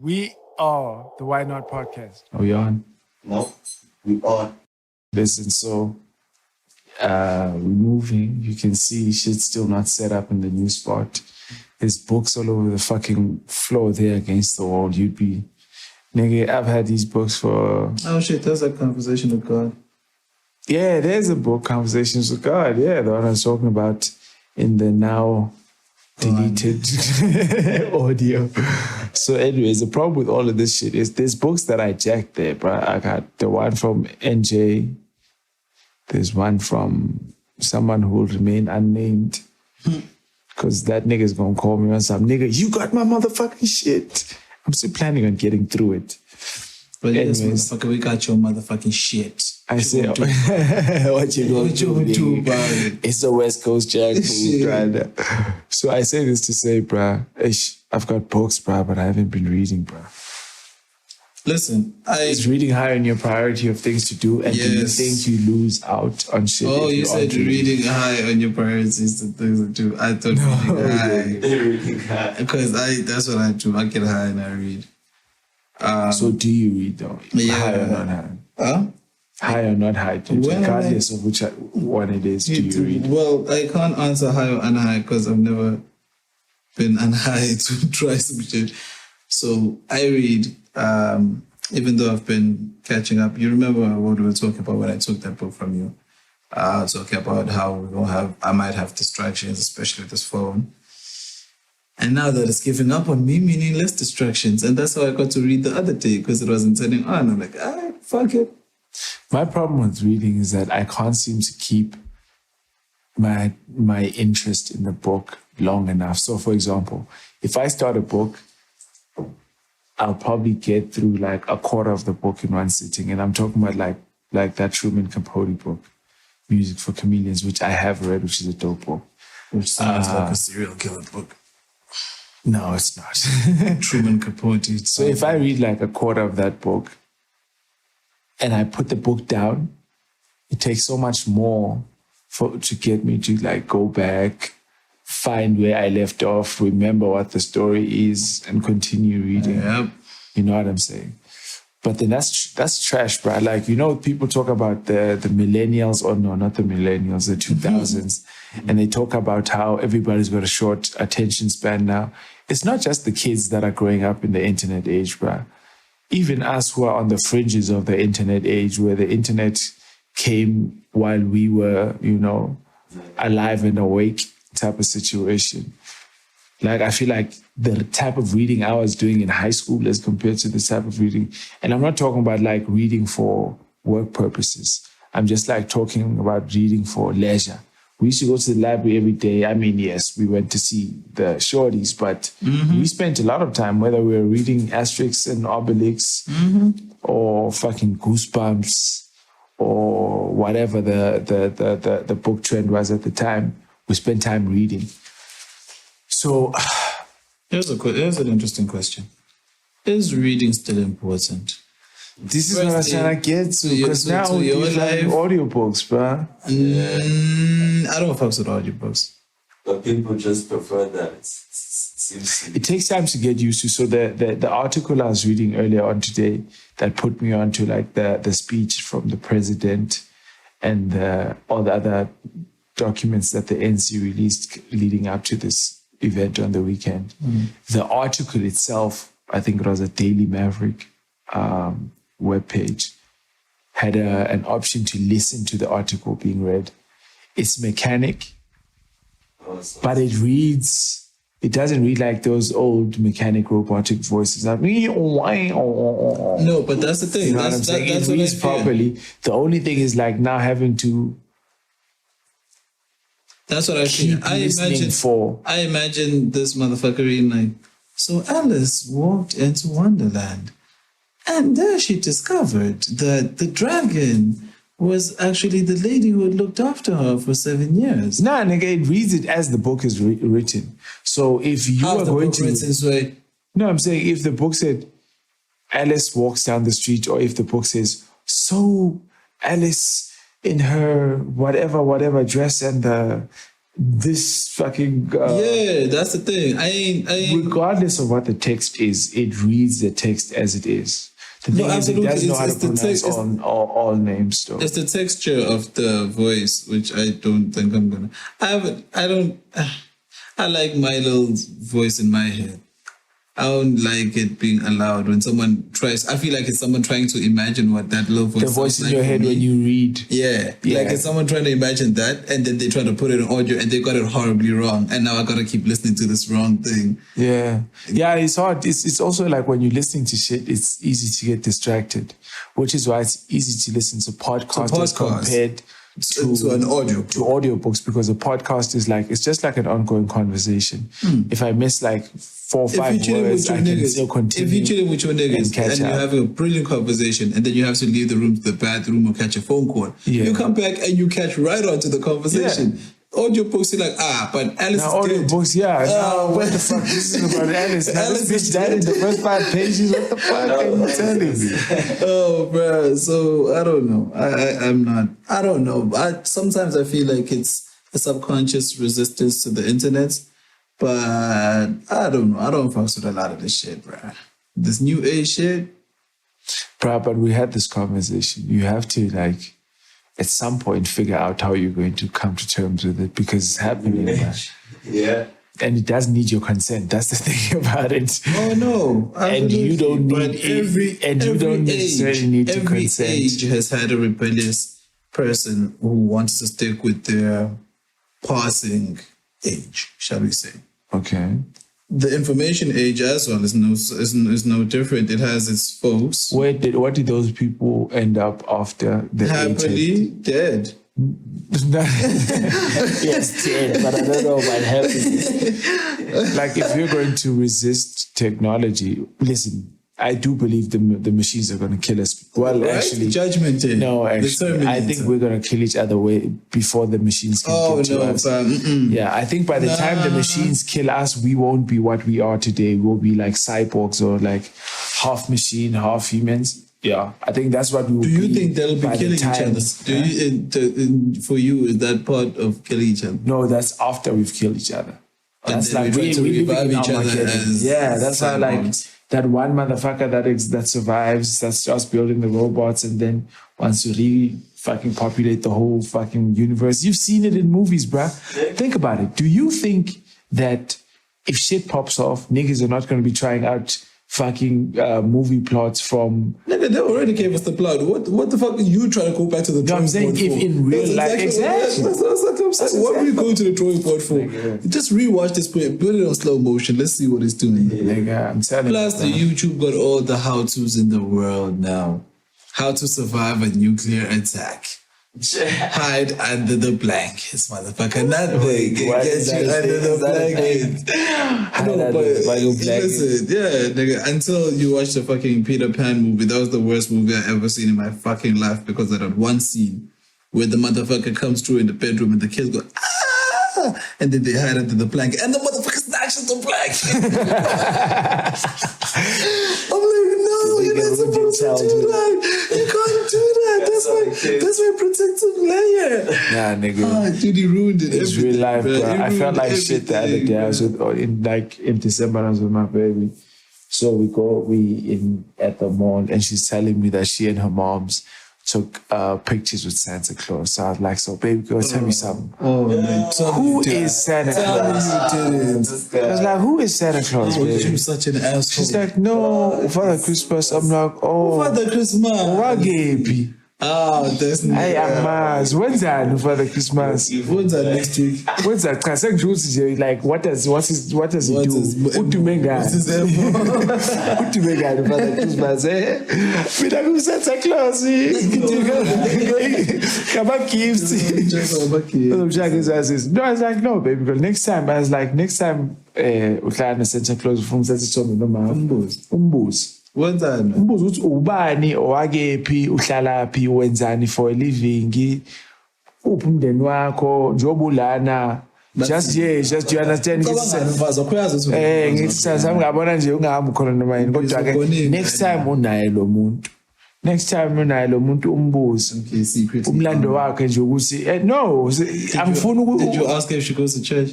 We are the Why Not podcast. Are we on? No, we are. Listen, so we're moving. You can see shit's still not set up in the new spot. There's books all over the fucking floor there against the wall. You'd be... Nigga, I've had these books for... Oh shit, that's a conversation with God. Yeah, there's a book, Conversations with God. Yeah, the one I was talking about in the now deleted audio. So anyways, the problem with all of this shit is there's books that I jacked there, bro. I got the one from NJ. There's one from someone who will remain unnamed. Because that nigga's gonna call me on some nigga, you got my motherfucking shit. I'm still planning on getting through it. But yes, motherfucker, we got your motherfucking shit. I say, what you gonna do, bro? It's a West Coast Jack food, right? So I say this to say, bruh, I've got books, bruh, but I haven't been reading, bruh. Listen, Is reading high on your priority of things to do, and do you think you lose out on shit? Oh, you said reading high on your priorities to things to do. I thought reading high. Because that's what I do. I get high and I read. So do you read though? Yeah. High or not high? Huh? High or not high? Regardless of which one it is, do you read? Well, I can't answer high or unhigh because I've never been unhigh to try some shit. So I read, even though I've been catching up. You remember what we were talking about when I took that book from you? Talking about how I might have distractions, especially with this phone. And now that it's giving up on me, meaning less distractions. And that's how I got to read the other day because it wasn't turning on. I'm like, fuck it. My problem with reading is that I can't seem to keep my interest in the book long enough. So, for example, if I start a book, I'll probably get through like a quarter of the book in one sitting. And I'm talking about like that Truman Capote book, Music for Chameleons, which I have read, which is a dope book. Which sounds like a serial killer book. No, it's not. Truman Capote. So if I read like a quarter of that book and I put the book down, it takes so much more to get me to like go back, find where I left off, remember what the story is, and continue reading. Yep. You know what I'm saying? But then that's trash, bro. Like, you know, people talk about the millennials, or no, not the millennials, the 2000s. And they talk about how everybody's got a short attention span now. It's not just the kids that are growing up in the internet age, bro. Even us who are on the fringes of the internet age, where the internet came while we were, you know, alive and awake type of situation. Like, I feel like the type of reading I was doing in high school as compared to the type of reading, and I'm not talking about like reading for work purposes. I'm just like talking about reading for leisure. We used to go to the library every day. I mean, yes, we went to see the shorties, but we spent a lot of time, whether we were reading Asterix and Obelix or fucking Goosebumps or whatever the book trend was at the time, we spent time reading. So, here's an interesting question. Is reading still important? This is what I was trying to get to, because now we have audiobooks, bro. I don't fuck with audiobooks. But people just prefer that. It takes time to get used to. So the article I was reading earlier on today that put me on to like the speech from the president and all the other documents that the NC released leading up to this event on the weekend. The article itself, I think it was a Daily Maverick webpage, had an option to listen to the article being read. It's mechanic, but it doesn't read like those old mechanic robotic voices. Like, no, but that's the thing. You know what I'm saying? It reads properly. The only thing is like now having to... That's what I feel. I imagine this motherfucker in like, so Alice walked into Wonderland, and there she discovered that the dragon was actually the lady who had looked after her for 7 years. Nah, nigga, it reads it as the book is written. So if you are going to... No, I'm saying if the book said Alice walks down the street, or if the book says, so Alice in her whatever dress and the this fucking Yeah, that's the thing. I ain't. regardless of what the text is, it reads the text as it is. The No, thing is, it absolutely. doesn't know It's- how to it's the pronounce text- all names, though. It's the texture of the voice, which I don't think I'm gonna. I don't. I like my little voice in my head. I don't like it being allowed when someone tries. I feel like it's someone trying to imagine what that little voice. The voice sounds in like your for head me. when you read. Yeah, Yeah. like it's someone trying to imagine that, and then they try to put it in audio, and they got it horribly wrong, and now I gotta keep listening to this wrong thing. Yeah. Yeah, it's hard. It's also like when you're listening to shit, it's easy to get distracted, which is why it's easy to listen to podcasts as podcasts. compared To an audio. to audiobooks, because a podcast is like, it's just like an ongoing conversation. If I miss like 4 or 5 If you're chilling words, with your I can niggas, still continue. if you're chilling with your niggas and catch and you up. have a brilliant conversation, and then you have to leave the room to the bathroom or catch a phone call, Yeah. you come back and you catch right on to the conversation. Audio books, you're like, but Alice Now, is dead. audiobooks, yeah. Now, what man. the fuck? This is about Alice. Now, Alice this is bitch died in the first 5 pages. What the fuck are you telling me? Oh, bro. So I don't know. I'm not. I don't know. Sometimes I feel like it's a subconscious resistance to the internet, but I don't know. I don't fuck with a lot of this shit, bro. This new age shit. Bro, but we had this conversation. You have to, like, at some point figure out how you're going to come to terms with it, because it's happening, man. Yeah. And it does need your consent. That's the thing about it. Oh no! And you don't But need you don't necessarily need to every consent. age has had a rebellious person who wants to stick with their passing age, shall we say? Okay. The information age as well is no different. It has its foes. What did those people end up after the Happily dead. Yes, dead, but I don't know about happy. Like, if you're going to resist technology, listen, I do believe the machines are going to kill us. Well, Right? actually, Judgment Day. no, actually, I Terminator. think we're going to kill each other way before the machines can Oh get to no, us. fam. Mm-mm. Yeah, I think by the time the machines kill us, we won't be what we are today. We'll be like cyborgs or like half machine, half humans. Yeah, I think that's what we will Do you be think they'll be by the killing each time- other? For you, is that part of killing each other? No, that's after we've killed each other. And That's then like we try to we live revive in each other Armageddon. as Yeah, that's how like cyborgs. that one motherfucker that survives, that starts building the robots and then wants to fucking populate the whole fucking universe. You've seen it in movies, bruh. Think about it. Do you think that if shit pops off, niggas are not going to be trying out fucking movie plots from... Nigga, they already gave us the plot. What the fuck are you trying to go back to the drawing I'm saying board if for? in real That's life- exactly. That's what I'm saying. What are you going to the drawing board for? Just rewatch this, put it on slow motion. Let's see what it's doing. Nigga, I'm telling Plus, the you. YouTube got all the how-tos in the world now. How to survive a nuclear attack. Hide under the blankets, motherfucker. Nothing can What get is you that under thing? the Is that a blankets. Hide No, under but the fucking blankets. listen, yeah, nigga. Until you watch the fucking Peter Pan movie, that was the worst movie I ever seen in my fucking life, because of that one scene where the motherfucker comes through in the bedroom and the kids go, ah, and then they hide under the blanket, and the motherfucker snatches the blanket. I'm like, no, you're not supposed to do that. You can't do that. That's my protective layer. Nah, nigga. Ah, dude, he ruined it. It's real life, bro. I felt like shit the other day. I was in December, I was with my baby. So we at the mall, and she's telling me that she and her moms took pictures with Santa Claus. So I was like, so baby girl, tell me something. Oh, man. Who is Santa Claus? Tell me you didn't. I was like, who is Santa Claus, You baby? such an asshole. She's like, no, Father Christmas. I'm like, oh, Father Christmas. Wagepi. Ah, that's Hey, Amaz, when's that Father Christmas? When's that next week? When's that? Because like, what does he do? What's his Utumega. Utumega, Father Christmas, eh? Mina kuSanta Claus, Kaba gifts. No, I was like, no, baby girl. Next time, uhlala Santa Claus ufuna uthatha isithombe noma umbuzo. When's that? Umbuzo uthi ubani owakephi uhlalaphi wenzani for a living uphi umndeni wakho njengoba ulana just do you understand ngithi sami ngabona nje ungahambi khona noma yini kodwa ke next time unaye lo muntu Next time unaye lo muntu umbuzo. Okay, secretly. Umlando wakhe nje ukuthi no, angifuni Did you ask her if she goes to church?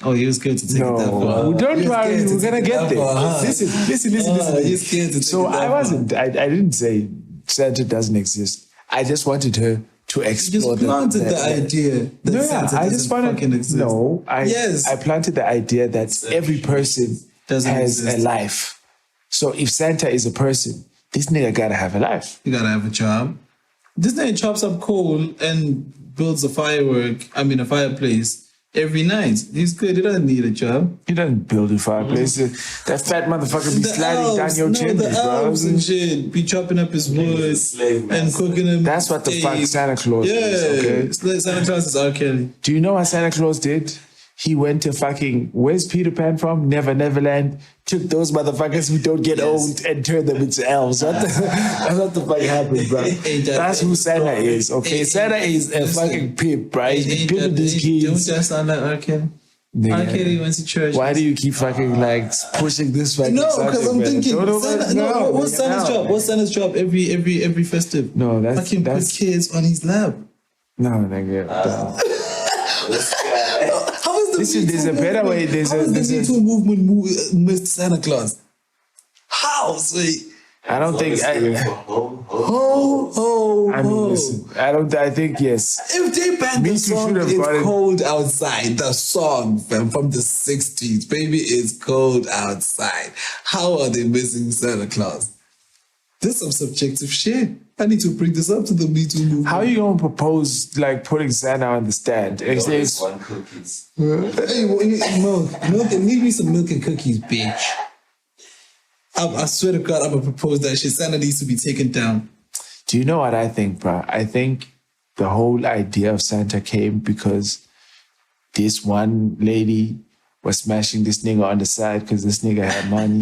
Oh, he was scared to take it that far. No, don't worry, we're gonna get there. Listen. He's scared to take So it that I far. wasn't. I didn't say Santa doesn't exist. I just wanted her to You explore just planted the idea that No, Santa I just doesn't wanted. fucking exist. No, I planted the idea that every person Doesn't has exist. a life. So if Santa is a person, this nigga gotta have a life. You gotta have a job. This nigga chops up coal and builds a fireplace every night. He's good. He doesn't need a job. He doesn't build a fireplace. That fat motherfucker be sliding down your chimney, the bro. elves and shit be chopping up his wood slave and master. cooking him. That's what the fuck steak. Santa Claus Yeah, is, okay? it's like Santa Claus is R. Kelly. Do you know what Santa Claus did? He went to fucking, where's Peter Pan from? Neverland. Took those motherfuckers who don't get old and turned them into elves. That's what the fuck happened, bro. That's who Santa is, okay? Santa is a fucking pimp, bro. He's pimping these Don't kids. that sound like R. Kelly? Nigga. R. Kelly went to church. Why do you keep fucking like pushing this fucking No, subject, because I'm man? thinking, Don't Santa, no, what's nigga, Santa's no. job? What's Santa's job every festive? No, that's- fucking put kids on his lap. No, nigga. How is the Listen, Me there's Too a better way. movement- How is the Me Too movement missed Santa Claus? How? Sweet. I don't think. I mean, listen. I think yes. If they banned Me the Too song, should have It's brought it- Cold Outside, the song from the 60s, baby, it's cold outside. How are they missing Santa Claus? This is some subjective shit. I need to bring this up to the Me Too movement. How are you gonna propose like putting Santa on the stand? It's- Always it's- want cookies. Hey, milk, leave me some milk and cookies, bitch. I swear to God, I'm gonna propose that shit. Santa needs to be taken down. Do you know what I think, bro? I think the whole idea of Santa came because this one lady was smashing this nigga on the side because this nigga had money,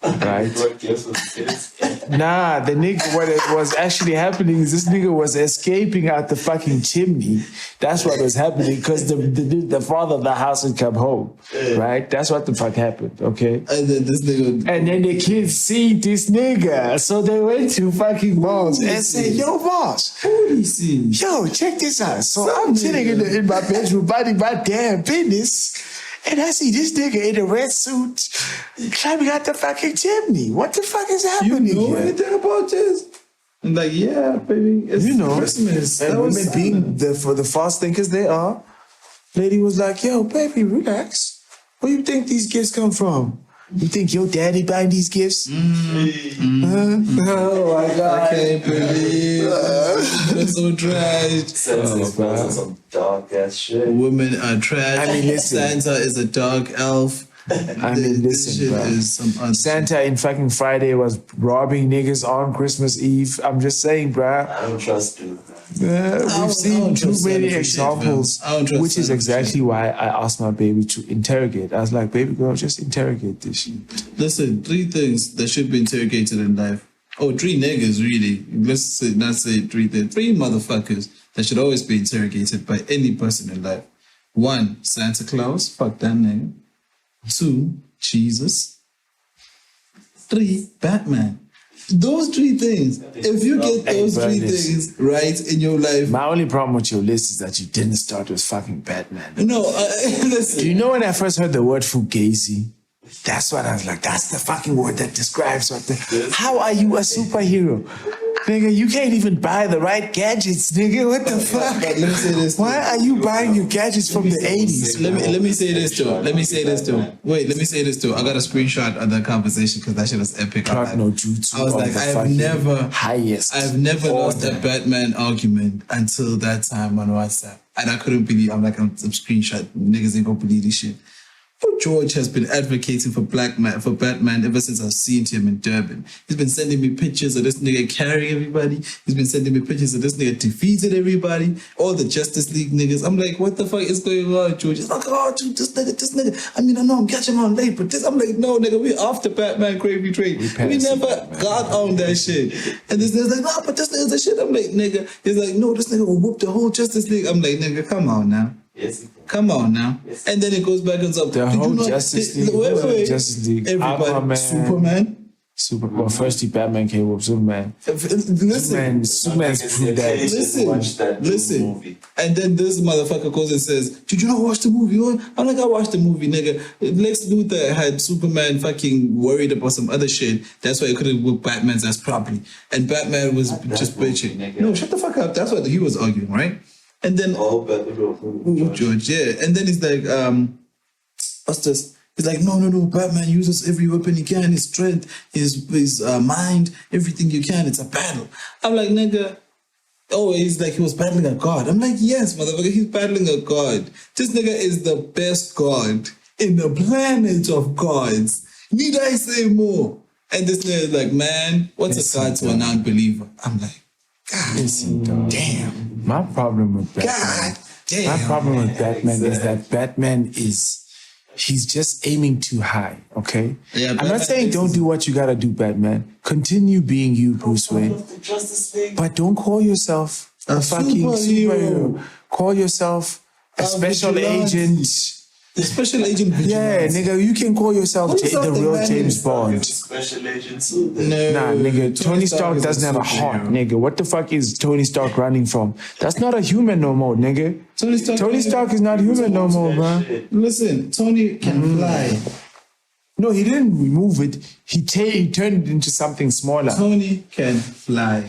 right? What gifts for the kids? Nah, the nigga, what it was actually happening is this nigga was escaping out the fucking chimney. That's what was happening because the father of the house had come home, right? That's what the fuck happened, okay? And then this nigga. And then the kids see this nigga. So they went to fucking Moss and said, yo, Moss, Who do you see? yo, check this out. So I'm sitting in my bedroom minding my damn business. And I see this nigga in a red suit climbing out the fucking chimney. What the fuck is You happening know here? anything about this? I'm like, yeah, baby. It's You know, Christmas. and That was women being Santa. for the fast thinkers they are, lady was like, yo, baby, relax. Where you think these gifts come from? You think your daddy buying these gifts? Oh my I God. can't believe I'm so trash. Santa's on some dark ass shit. Women are trash. I mean, listen. Santa is a dark elf. I mean, This listen, shit bro. is some Santa in fucking Friday was robbing niggas on Christmas Eve. I'm just saying, bruh. I don't trust you. We've seen too trust many Santa for shit, examples, fam. I don't trust which is Santa for exactly why I asked my baby to interrogate. I was like, baby girl, just interrogate this shit. Listen, 3 things that should be interrogated in life. Oh, 3 niggas, really. Let's say, not say 3 things. 3 motherfuckers that should always be interrogated by any person in life. 1, Santa Claus. Fuck that nigga. 2, Jesus. 3, Batman. Those 3 things. If you get those 3 Bernice. things right in your life. My only problem with your list is that you didn't start with fucking Batman. No, listen. Do you know when I first heard the word fugazi? That's what I was like, that's the fucking word that describes what the... How are you a superhero? Nigga, you can't even buy the right gadgets, nigga. What the fuck? Let me say this. Why are you buying your gadgets from the 80s? Let me say this too. Wait, let me say this too. I got a screenshot of the conversation because that shit was epic. Plot no jutsu. I was of like, the I've fucking never highest. I've never lost a order. Batman argument until that time on WhatsApp. And I couldn't believe, I'm screenshot, niggas ain't gonna believe this shit. But George has been advocating for Batman ever since I've seen him in Durban. He's been sending me pictures of this nigga carrying everybody. He's been sending me pictures of this nigga defeated everybody. All the Justice League niggas. I'm like, what the fuck is going on, George? He's like, oh, dude, this nigga. I mean, I know I'm catching on late, but this, I'm like, no, nigga, we after Batman Gravy Train. We never got on that shit. And this nigga's like, no, but this nigga's a shit. I'm like, nigga. He's like, no, this nigga will whoop the whole Justice League. I'm like, nigga, come on now. Yes. Come on now. Yes. And then it goes back and up. The whole Justice League. Wait. Justice League. Everybody. Aquaman. Superman. Well, firstly, Batman came with Superman. Superman's proved that. Watch that Listen. movie. And then this motherfucker goes and says, "Did you not watch the movie?" I'm like, "I watched the movie, nigga." Lex Luthor had Superman fucking worried about some other shit. That's why he couldn't whip Batman's ass properly. And Batman was just bitching. movie, nigga. No, shut the fuck up. That's what he was arguing, right? And then George, yeah. And then he's like, what's this? He's like, no, Batman uses every weapon he can, his strength, his mind, everything you can. It's a battle. I'm like, nigga, he's like, he was battling a god. I'm like, yes, motherfucker, he's battling a god. This nigga is the best god in the planet of gods. Need I say more? And this nigga is like, man, what's a god to a non-believer? I'm like, God damn. My problem with Batman. God damn. My problem with Batman is that Batman he's just aiming too high, okay? Yeah, I'm Batman not saying don't do what you gotta do, Batman. Continue being you, Bruce Wayne. But don't call yourself a fucking superhero. Call yourself a special vigilante. agent. The special agent Yeah, vigilante. nigga, you can call yourself Call yourself the the real man James himself. Bond. Special agent too. then. No, Nah, nigga, Tony Stark is doesn't have a heart, superhero. nigga. What the fuck is Tony Stark running from? That's not a human no more, nigga. Tony Stark is not human no more, bro. Shit. Listen, Tony can fly. No, he didn't remove it. He turned it into something smaller. Tony can fly.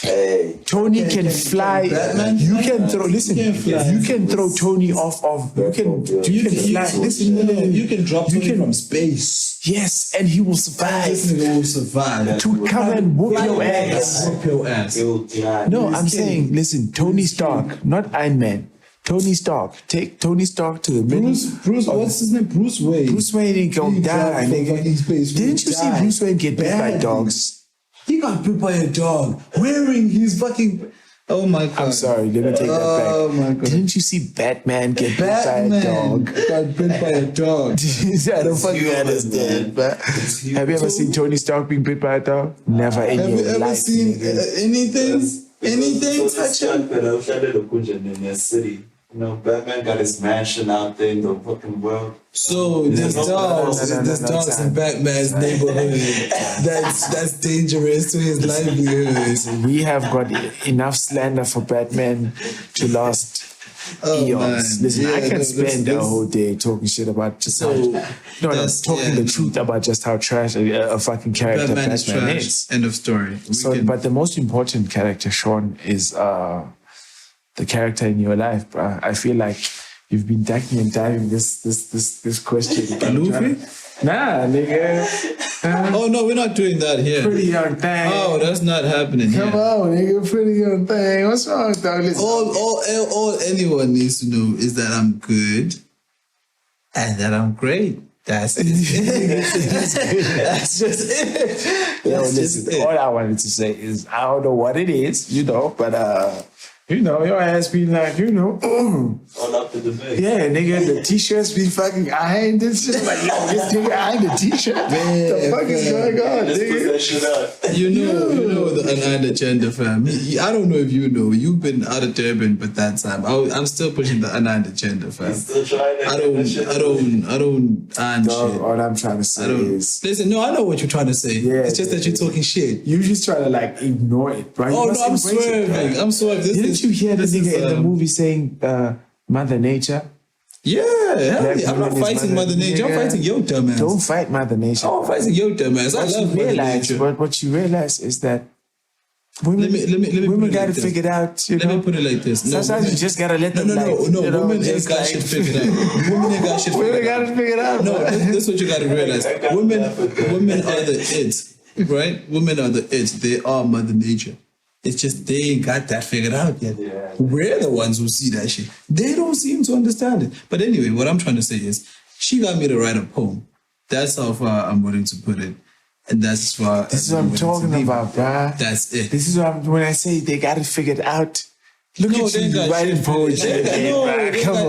Hey. Tony can fly. Batman You fly? can throw. Listen, He can fly. you can throw Tony off of. You can fly. Listen, No, you can drop You Tony can- from space. yes, and he will This survive nigga will survive. to come and whoop Fly your back ass. and whoop your ass. He'll die. No, I'm He's kidding. saying, listen, Tony Stark, not Iron Man. Tony Stark. Take Tony Stark to the middle. Bruce, what's his name? Bruce Wayne. Bruce Wayne ain't gonna He die, dropped from nigga. fucking space. Didn't you see Die. Bruce Wayne get bit by Badly. dogs? He got bit by a dog wearing his fucking. Oh my god. I'm sorry, let me take that back. Oh my god. Didn't you see Batman get bit by a Batman dog? got bit by a dog. I don't fucking human, understand. man. But have you ever seen Tony Stark being bit by a dog? Never in Have your you ever life. seen nigga. anything? Anything touch him? in their city. You know, Batman got his mansion out there in the fucking world. So there's No, dogs, no, there's dogs in Batman's neighborhood. That's dangerous to his livelihood. We have got enough slander for Batman to last Oh, eons. man. Listen, I Yeah, can no, spend this- the whole day talking shit about just So, talking the truth about just how trash a fucking character Batman is Batman trash. is. End of story. But the most important character, Sean, is the character in your life, bro. I feel like you've been ducking and diving this question. Luffy? Nah, nigga. Oh no, we're not doing that here. Pretty young thing. Oh, that's not happening Come here. on, nigga. Pretty young thing. What's wrong, dog? Listen. All anyone needs to know is that I'm good and that I'm great. That's it. That's just it. Yo, That's just listen, it. all I wanted to say is I don't know what it is, but your ass be like, All up to the base. yeah, nigga, the t-shirts be fucking eyeing this shit. Like, yo, this nigga eyeing the t-shirt. the fuck is going on, Let's put nigga? that shit up. You know the Unlined Agenda, fam. I don't know if you know. You've been out of Durban, but that time I'm still pushing the Unlined Agenda, fam. Still trying to I get that shit don't iron Dog, shit. all I'm trying to say I don't. is Listen, no, I know what you're trying to say. Yeah, It's just that you're talking shit. you just try to like ignore it, right? Oh You no, I'm must embrace it, swerving. bro. I'm swerving. Didn't you hear the this nigga is, in the movie saying Mother Nature? Yeah, hell Black yeah. I'm not woman is fighting Mother Nature. I'm nigga. fighting your dumbass. Don't fight Mother Nature. I'm fighting your dumbass. I What love you Mother realize, Nature. what you realize is that women, Let me put women it got like to this. figure it out. You Let know? me put it like this. No, Sometimes women- you just gotta let them. No, you know, women ain't just got like- shit figured out. Women ain't got shit figured Women out. gotta figure it out. No, bro. this is what you gotta realize. Women are the it, right? Women are the it. They are Mother Nature. It's just they ain't got that figured out yet. Yeah. We're the ones who see that shit. They don't seem to understand it. But anyway, what I'm trying to say is, she got me to write a poem. That's how far I'm willing to put it, and that's as far. This is what I'm talking about, bruh. That's it. This is what when I say they got it figured out. Look No, at they you got writing shit poetry. figured out. again, No, bruh. they Come got-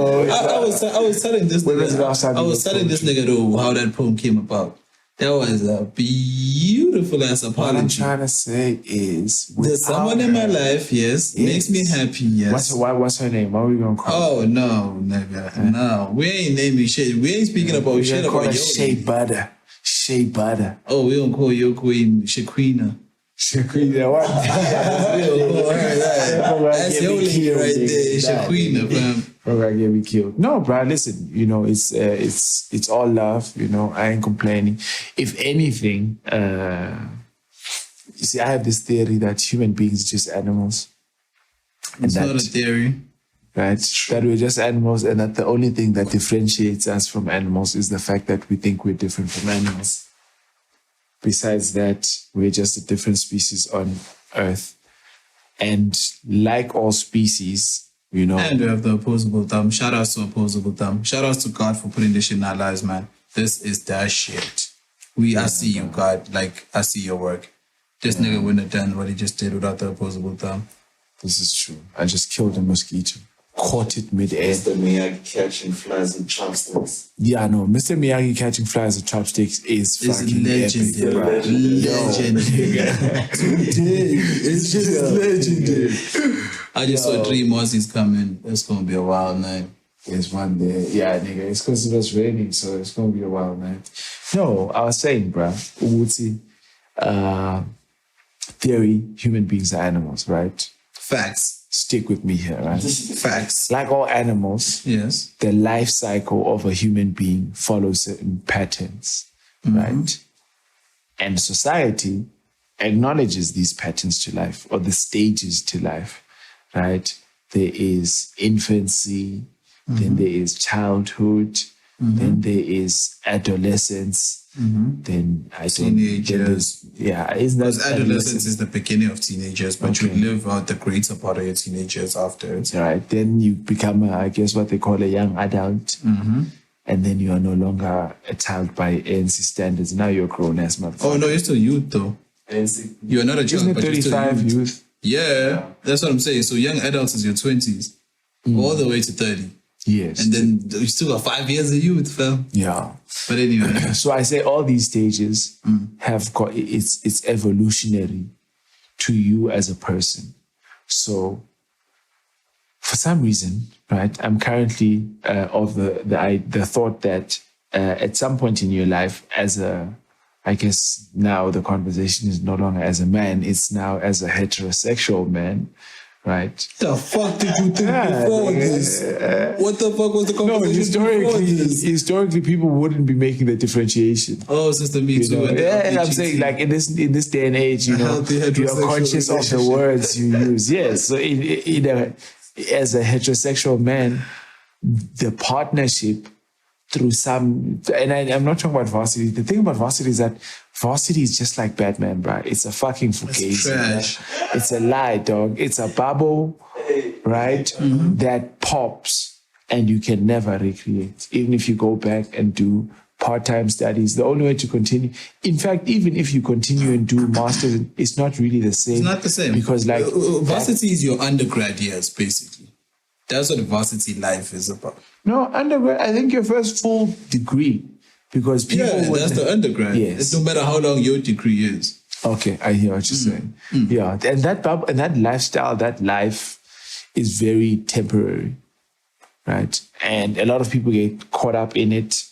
on. I was telling this When was the last time nigga. I you was wrote telling this nigga though how that poem came about. That was a beautiful ass What I'm apology. trying to say is, There's someone in my life, yes, makes me happy, yes. What's her name? What are we gonna call her? Oh no, nigga, no. We ain't naming shit. We ain't speaking about We're shit gonna call about her yo. Shea Butter. Shea butter. Oh, we don't call your queen Shaquina. Shaquina, what? That's your lady right there, Shaquina, fam. Gonna get me killed. No, bro. Listen, it's all love. I ain't complaining. If anything, you see, I have this theory that human beings are just animals. It's not a theory. Right? That we're just animals, and that the only thing that differentiates us from animals is the fact that we think we're different from animals. Besides that, we're just a different species on Earth. And like all species, And we have the opposable thumb. Shout outs to opposable thumb. Shout outs to God for putting this shit in our lives, man. This is that shit. I see you, God. Like, I see your work. This nigga wouldn't have done what he just did without the opposable thumb. This is true. I just killed a mosquito. Caught it mid-air. Mr. Miyagi catching flies with chopsticks. Yeah, no. Mr. Miyagi catching flies with chopsticks is fucking legendary. epic, bro. Legendary. It's just legendary. I just saw 3 Aussies coming. It's gonna be a wild night. There's one there. Yeah, nigga. It's because it was raining, so it's gonna be a wild night. No, I was saying, bro. Uguti, theory, human beings are animals, right? Facts. Stick with me here, right? Facts. Like all animals, Yes. the life cycle of a human being follows certain patterns, right? And society acknowledges these patterns to life, or the stages to life, right? There is infancy, then there is childhood, then there is adolescence, then Teenagers. isn't that Because adolescence is the beginning of teenagers, but you live out the greater part of your teenagers afterwards. Right. Then you become, what they call a young adult. And then you are no longer a child by ANC standards. Now you're a grown-ass motherfucker. Oh, no, you're still youth, though. NC. You're not a child, Isn't it but you're still 35 youth. youth? Yeah, that's what I'm saying. So young adults is your 20s, all the way to 30. Yes. And then you still got 5 years of youth, fam. Yeah. But anyway. So I say all these stages have got, it's evolutionary to you as a person. So for some reason, right, I'm currently of the thought that at some point in your life, I guess now the conversation is no longer as a man, it's now as a heterosexual man, right? The fuck did you think before this? What the fuck was the No, conversation before this? historically, people wouldn't be making the differentiation. Oh, Sister Me Too. And And I'm LGBT. saying, like in this day and age, healthy you're heterosexual conscious of the relationship. words you use. Yes, so as a heterosexual man, the partnership through some, and I'm not talking about varsity. The thing about varsity is that varsity is just like Batman, bro. It's a fucking fugazi. trash. Right? It's a lie, dog. It's a bubble, right? That pops and you can never recreate. Even if you go back and do part-time studies, the only way to continue. In fact, even if you continue and do masters, it's not really the same. It's not the same. Because like varsity is your undergrad years, basically. That's what varsity life is about. no, undergrad, I think your first full degree. Because people That's the undergrad. Yes. It's no matter how long your degree is. Okay, I hear what you're saying. Yeah, and that bubble and that lifestyle, that life is very temporary, right? And a lot of people get caught up in it.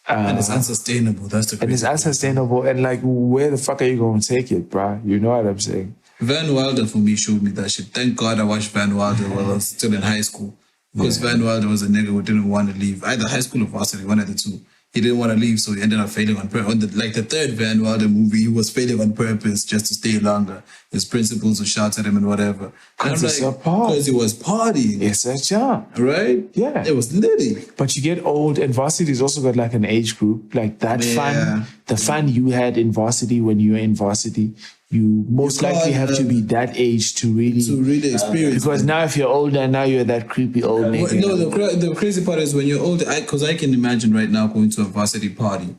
And it's unsustainable. That's the And it's crazy. unsustainable. And like, where the fuck are you going to take it, bruh? You know what I'm saying? Van Wilder for me showed me that shit. Thank God I watched Van Wilder while I was still in high school. Because Van Wilder was a nigga who didn't want to leave. Either high school or varsity, one of the two. He didn't want to leave, so he ended up failing on purpose. Like the third Van Wilder movie, he was failing on purpose just to stay longer. His principals would shout at him and whatever. And I'm it's a like, part. because he was partying, It's a job. right? Yeah. It was litty. But you get old, and varsity's also got like an age group. Like that Yeah. the fun you had in varsity when you were in varsity, you most You likely can't, have to be that age to really. To really experience Because it. now, if you're older, now you're that creepy old nigga. No, the crazy part is when you're older, because I can imagine right now going to a varsity party.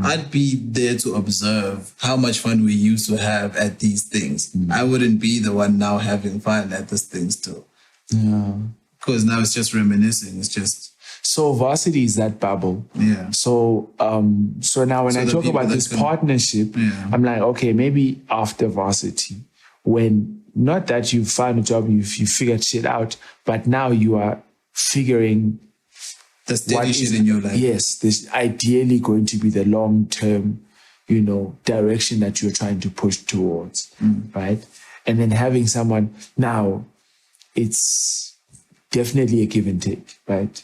I'd be there to observe how much fun we used to have at these things. I wouldn't be the one now having fun at these things too. Yeah. Because now it's just reminiscing. It's just, So varsity is that bubble. yeah. So so now when So I the talk people about that this can- partnership, Yeah. I'm like, okay, maybe after varsity, when not that you've found a job, you figured shit out, but now you are figuring The steady what shit is in your life. Yes, this ideally going to be the long term, direction that you're trying to push towards, right? And then having someone now, it's definitely a give and take, right?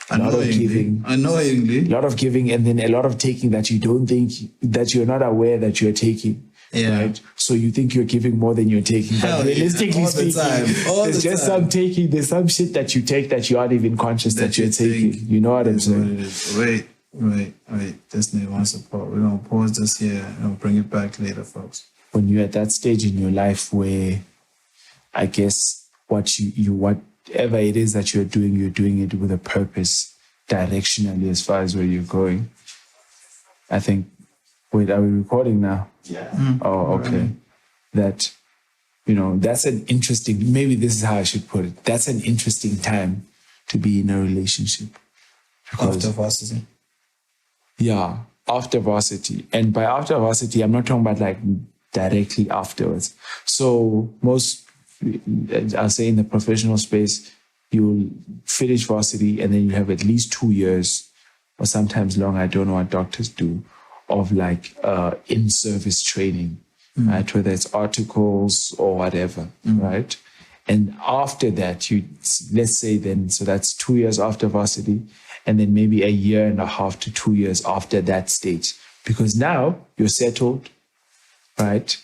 A lot of giving, Annoyingly. a lot of giving, and then a lot of taking that you don't think, that you're not aware that you're taking. Yeah. Right. So you think you're giving more than you're taking. Hell But yeah. realistically All the speaking, time. All there's the just time. some taking, there's some shit that you take that you aren't even conscious that you're taking. think You know what I'm is what saying? it is. Wait. Disney wants support. We're gonna pause this here and we'll bring it back later, folks. When you're at that stage in your life where I guess whatever it is that you're doing it with a purpose directionally as far as where you're going. I think, wait, are we recording now? Yeah. Oh, okay. That, that's an interesting, maybe this is how I should put it. That's an interesting time to be in a relationship. After varsity. Yeah, after varsity. And by after varsity, I'm not talking about like directly afterwards. So I'll say in the professional space, you'll finish varsity and then you have at least 2 years or sometimes long, I don't know what doctors do, of like in-service training, right? Whether it's articles or whatever, right? And after that, let's say then, so that's 2 years after varsity, and then maybe a year and a half to 2 years after that stage. Because now you're settled, right?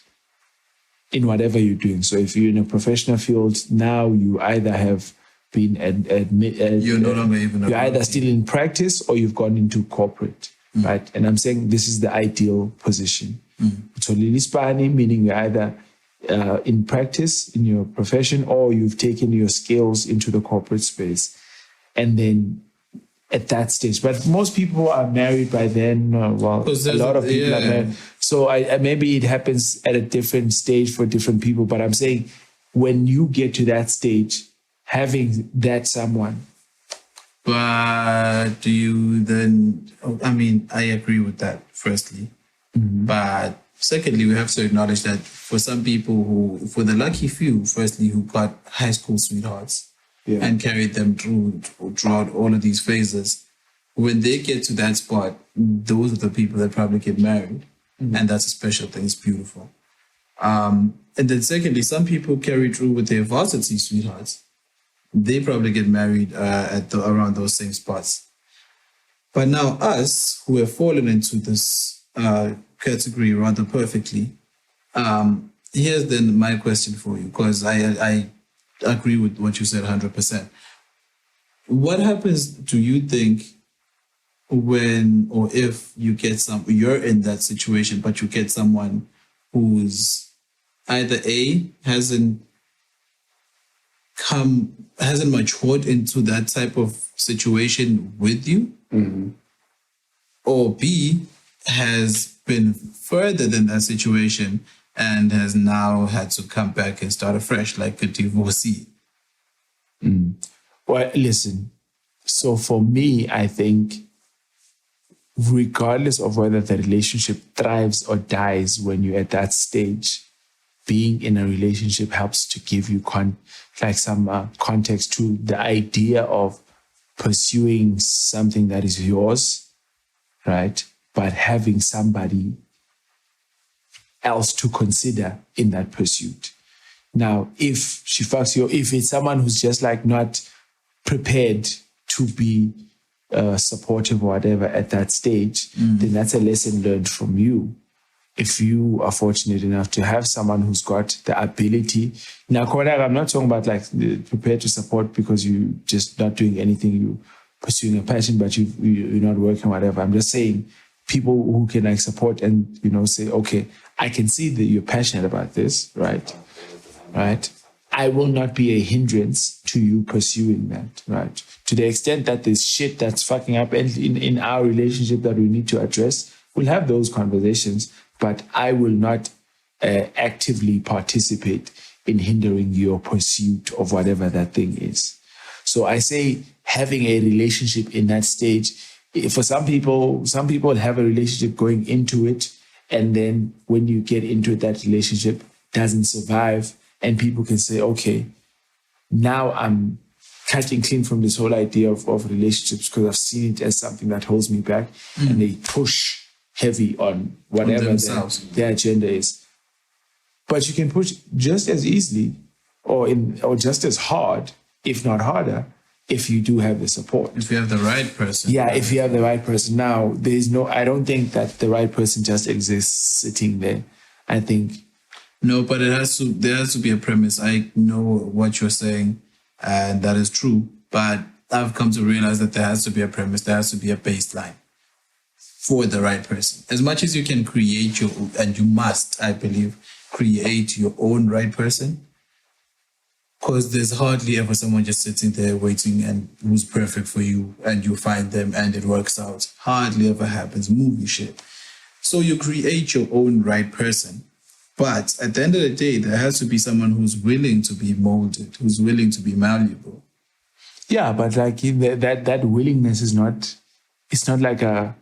In whatever you're doing. So if you're in a professional field, now you either have been You're no longer even you're either still in practice or you've gone into corporate, right? And I'm saying this is the ideal position. So Lilispani, meaning you're either in practice in your profession or you've taken your skills into the corporate space. And then at that stage, but most people are married by then. A lot of people are married. So maybe it happens at a different stage for different people. But I'm saying when you get to that stage, having that someone. But do you then, I agree with that, firstly. But secondly, we have to acknowledge that for some people for the lucky few, firstly, who got high school sweethearts and carried them throughout all of these phases, when they get to that spot, those are the people that probably get married. And that's a special thing. It's beautiful. And then secondly, some people carry through with their varsity sweethearts. They probably get married around those same spots. But now us, who have fallen into this category rather perfectly, here's then my question for you, because I agree with what you said 100%. What happens, do you think, when or if you get you're in that situation, but you get someone who's either hasn't matured into that type of situation with you, or B, has been further than that situation and has now had to come back and start afresh like a divorcee? Well, listen. So for me, I think regardless of whether the relationship thrives or dies when you're at that stage, being in a relationship helps to give you some context to the idea of pursuing something that is yours, right? But having somebody else to consider in that pursuit. Now, if she fucks you, if it's someone who's just like not prepared to be supportive or whatever at that stage, then that's a lesson learned from you. If you are fortunate enough to have someone who's got the ability. Now, Kodak, I'm not talking about like prepared to support because you're just not doing anything, you're pursuing a passion, but you're not working, whatever. I'm just saying people who can like support and, say, okay, I can see that you're passionate about this, right? Right? I will not be a hindrance to you pursuing that, right? To the extent that there's shit that's fucking up in our relationship that we need to address, we'll have those conversations, but I will not actively participate in hindering your pursuit of whatever that thing is. So I say having a relationship in that stage, for some people have a relationship going into it, and then when you get into it, that relationship doesn't survive, and people can say, okay, now I'm cutting clean from this whole idea of relationships because I've seen it as something that holds me back, and they push heavy on whatever themselves. their agenda is. But you can push just as easily or just as hard, if not harder, if you do have the support. If you have the right person. Yeah, if you have the right person. Now, I don't think that the right person just exists sitting there. I think. No, but there has to be a premise. I know what you're saying, and that is true. But I've come to realize that there has to be a premise. There has to be a baseline for the right person. As much as you can create and you must, I believe, create your own right person. Because there's hardly ever someone just sitting there waiting and who's perfect for you and you find them and it works out. Hardly ever happens. Movie shit. So you create your own right person. But at the end of the day, there has to be someone who's willing to be molded, who's willing to be malleable. Yeah, but like that willingness is not, it's not like a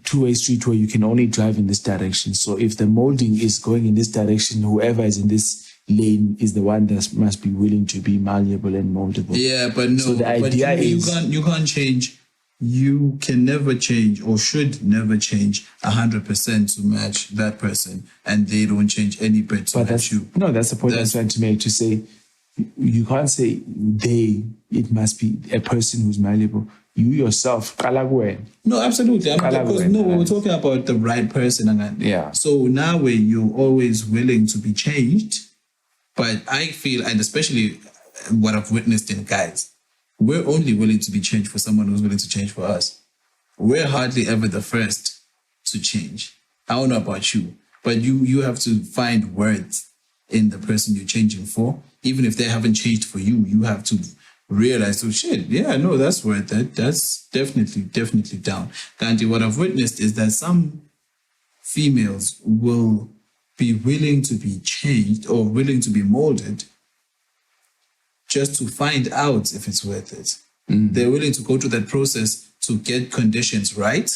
two-way street where you can only drive in this direction. So if the molding is going in this direction, whoever is in this lane is the one that must be willing to be malleable and moldable. Yeah, but no. So the idea is you can't change. You can never change or should never change 100% to match that person, and they don't change any bit to match you. No, that's the point I'm trying to make. To say you can't say they. It must be a person who's malleable. You yourself, no, absolutely. We're talking about the right person. Yeah. So now where you're always willing to be changed, but I feel, and especially what I've witnessed in guys, we're only willing to be changed for someone who's willing to change for us. We're hardly ever the first to change. I don't know about you, but you have to find worth in the person you're changing for. Even if they haven't changed for you, you have to realize, oh shit, yeah, no, that's worth it. That's definitely down. Kanti, what I've witnessed is that some females will be willing to be changed or willing to be molded just to find out if it's worth it. They're willing to go through that process to get conditions right,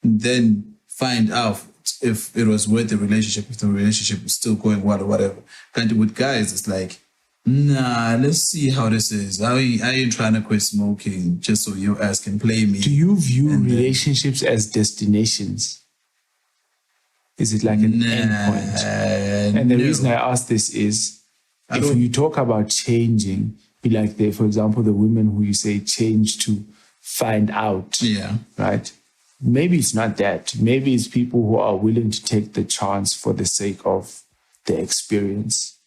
and then find out if it was worth the relationship, if the relationship is still going well or whatever. And with guys, it's like, nah, let's see how this is. I ain't trying to quit smoking just so your ass can play me. Do you view relationships as destinations? Is it like an end point? And the reason I ask this is, if you talk about changing, be like for example, the women who you say change to find out. Yeah. Right? Maybe it's not that. Maybe it's people who are willing to take the chance for the sake of the experience.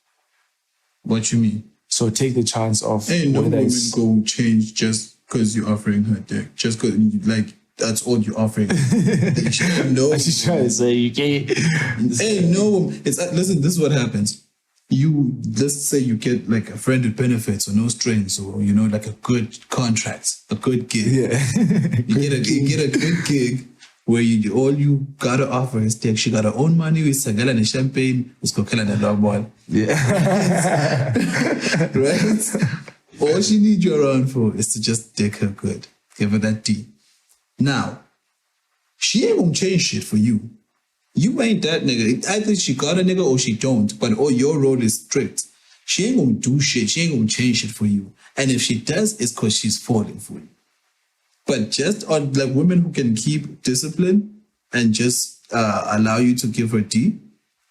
What you mean? So take the chance of Ain't no whether woman it's... go change just because you're offering her dick. Just because, like, that's all you're offering. No. She's trying to say you can't... Ain't no woman. Listen, this is what happens. Let's say you get like a friend with benefits or no strings, or like a good contract, a good gig. Yeah. you get a good gig where all you gotta offer is dick. She got her own money with sagala and champagne, with cocktail and a long ball. Yeah. Right? All she needs you around for is to just dick her good. Give her that D. Now, she ain't gonna change shit for you. You ain't that nigga. Either she got a nigga or she don't, but your role is strict. She ain't gonna do shit. She ain't gonna change shit for you. And if she does, it's because she's falling for you. But just on like women who can keep discipline and just allow you to give her D,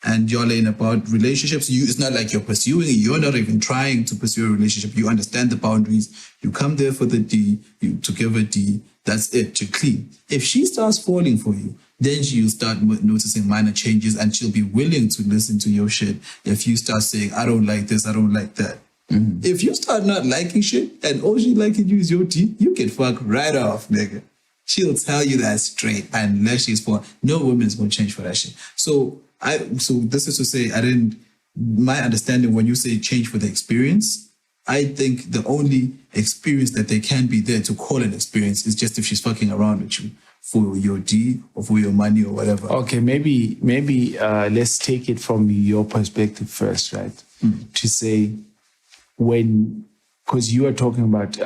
and you're laying about relationships, it's not like you're pursuing it. You're not even trying to pursue a relationship. You understand the boundaries. You come there for the D, to give her D. That's it, you're clean. If she starts falling for you, then you'll start noticing minor changes and she'll be willing to listen to your shit. If you start saying, I don't like this, I don't like that. Mm-hmm. If you start not liking shit and all she liking you is your tea, you get fucked right off, nigga. She'll tell you that straight unless she's for no woman's gonna change for that shit. So this is to say, my understanding when you say change for the experience, I think the only experience that they can be there to call an experience is just if she's fucking around with you for your D or for your money or whatever. Okay, maybe let's take it from your perspective first, right? To say because you are talking about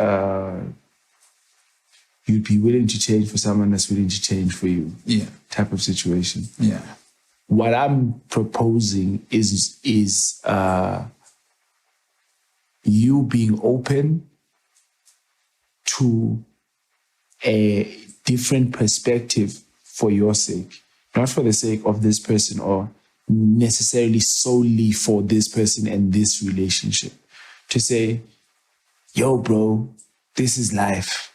you'd be willing to change for someone that's willing to change for you. Yeah. Type of situation. Yeah. What I'm proposing is you being open to a different perspective for your sake, not for the sake of this person or necessarily solely for this person and this relationship. To say, yo, bro, this is life.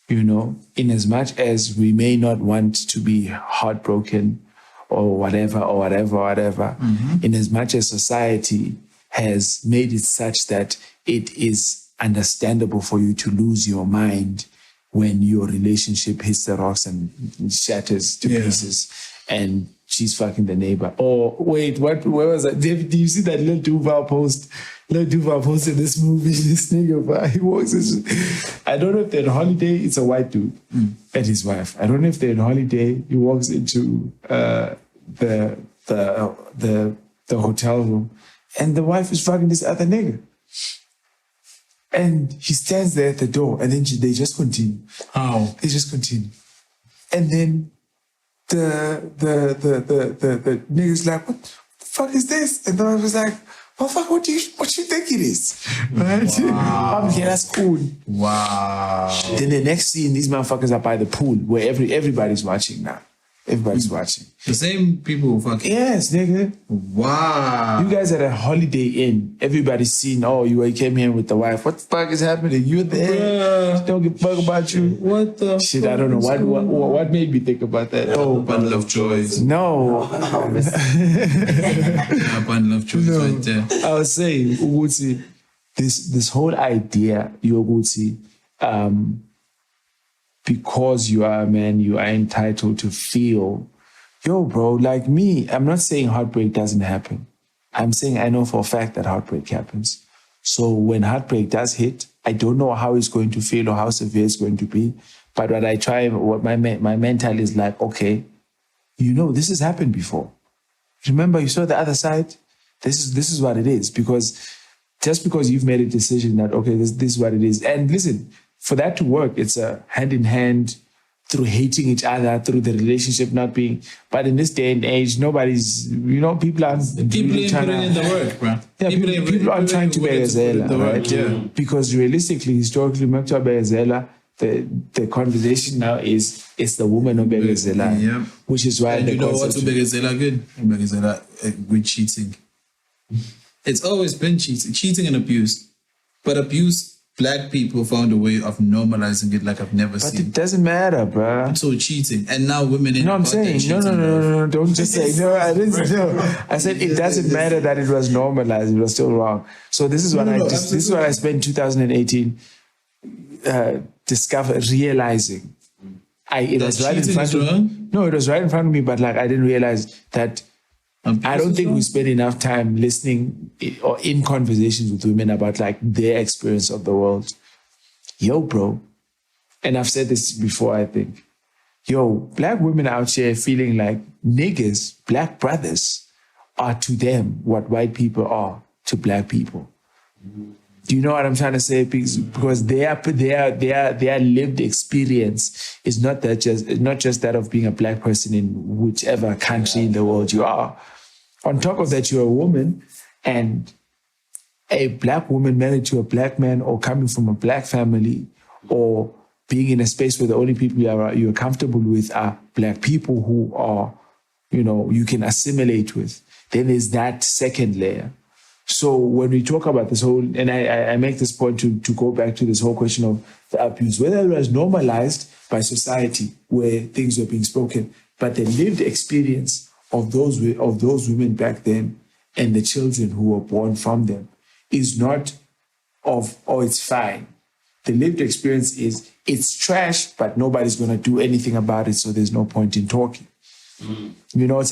You know, in as much as we may not want to be heartbroken or whatever, in as much as society has made it such that it is understandable for you to lose your mind when your relationship hits the rocks and shatters to pieces and she's fucking the neighbor. Or wait, where was that? Do you see that Lil Duval post? Lil Duval posted this movie, this nigga, he walks. I don't know if they're on holiday, it's a white dude and his wife. I don't know if they're on holiday, he walks into the hotel room and the wife is fucking this other nigga. And he stands there at the door and then they just continue. How? They just continue. And then the nigga's like, what the fuck is this? And the wife was like, well, fuck, what you think it is? Right? Wow. Yeah, that's cool. Wow. Then the next scene, these motherfuckers are by the pool where everybody's watching now. Everybody's watching. The same people who fucking... Yes, nigga. Wow. You guys at a Holiday Inn. Everybody's seen, oh, you came here with the wife. What the fuck is happening? You're there. Bruh. Don't give a fuck about you. What the Shit, fuck I don't know. is What made me think about that? Oh, bundle of joys. no. A bundle of joys right there. I was saying, Uguti, this whole idea, Uguti, because you are a man, you are entitled to feel. Yo, bro, like me, I'm not saying heartbreak doesn't happen. I'm saying I know for a fact that heartbreak happens. So when heartbreak does hit, I don't know how it's going to feel or how severe it's going to be. But what my mental is like, okay, you know, this has happened before. Remember, you saw the other side? This is what it is. Because just because you've made a decision that, okay, this is what it is. And listen, for that to work, it's a hand in hand through hating each other, through the relationship not being. But in this day and age, nobody's, people aren't People ain't putting in the work, bro. Yeah, people aren't trying to begazela, right? Yeah. Because realistically, historically, the conversation now is it's the woman who begazela, Yeah. which is why And the you know what's concept- Ubegazela good? Ubegazela with cheating. It's always been cheating and abuse. But abuse, black people found a way of normalizing it like I've never But seen. it doesn't matter, bruh. So cheating. And now women in No, I'm saying, no, don't just say, no, I didn't say, no. I said it doesn't matter that it was normalized, it was still wrong. So this is what this is what I spent 2018 realizing. It was right in cheating front is of me. wrong? No, it was right in front of me, but like I didn't realize that I don't think we spend enough time listening or in conversations with women about like their experience of the world. Yo, bro. And I've said this before, I think. Yo, black women out here feeling like niggas, black brothers, are to them what white people are to black people. Do you know what I'm trying to say? Because their lived experience is not just that of being a black person in whichever country in the world you are. On top of that, you're a woman, and a black woman married to a black man, or coming from a black family, or being in a space where the only people you're comfortable with are black people who are, you can assimilate with. Then there's that second layer. So when we talk about this whole, and I make this point to go back to this whole question of the abuse, whether it was normalized by society where things were being spoken, but the lived experience of those women back then and the children who were born from them is not it's fine. The lived experience is it's trash, but nobody's going to do anything about it, so there's no point in talking. You know what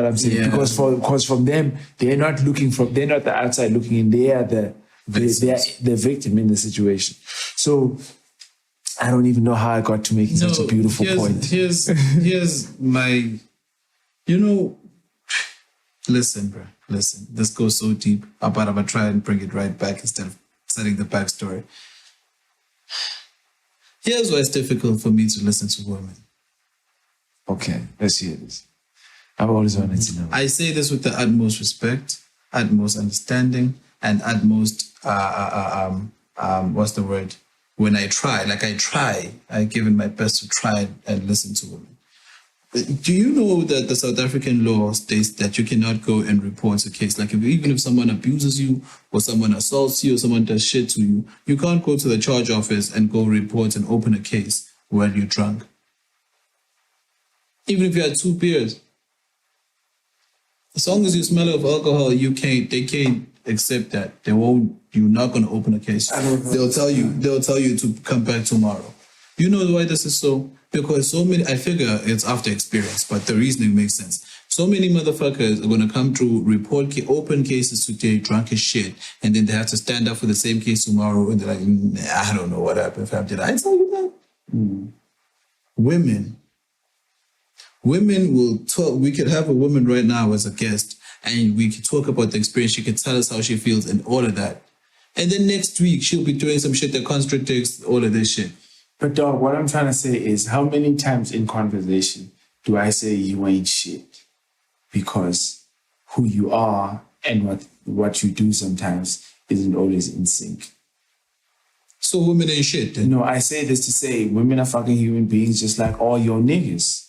I'm saying? Yeah. Because from them, they're not the outside looking in. They are the victim in the situation. So I don't even know how I got to making such a beautiful point. Here's my, listen, bro, listen. This goes so deep. But I'm gonna try and bring it right back instead of setting the backstory. Here's why it's difficult for me to listen to women. Okay, let's hear this. I've always wanted to know. I say this with the utmost respect, utmost understanding, and utmost what's the word? when I try, I've given my best to try and listen to women. Do you know that the South African law states that you cannot go and report a case? Like even if someone abuses you or someone assaults you or someone does shit to you, you can't go to the charge office and go report and open a case while you're drunk. Even if you had 2 beers. As long as you smell of alcohol, they can't accept that. You're not going to open a case. They'll tell you to come back tomorrow. You know why this is so? Because I figure it's after experience, but the reasoning makes sense. So many motherfuckers are going to come to open cases today, drunk as shit, and then they have to stand up for the same case tomorrow, and they're like, I don't know what happened. Did I tell you that? Women will talk. We could have a woman right now as a guest, and we could talk about the experience. She could tell us how she feels and all of that. And then next week, she'll be doing some shit that contradicts all of this shit. But dog, what I'm trying to say is, how many times in conversation do I say you ain't shit? Because who you are and what you do sometimes isn't always in sync. So women ain't shit then? No, I say this to say women are fucking human beings just like all your niggas.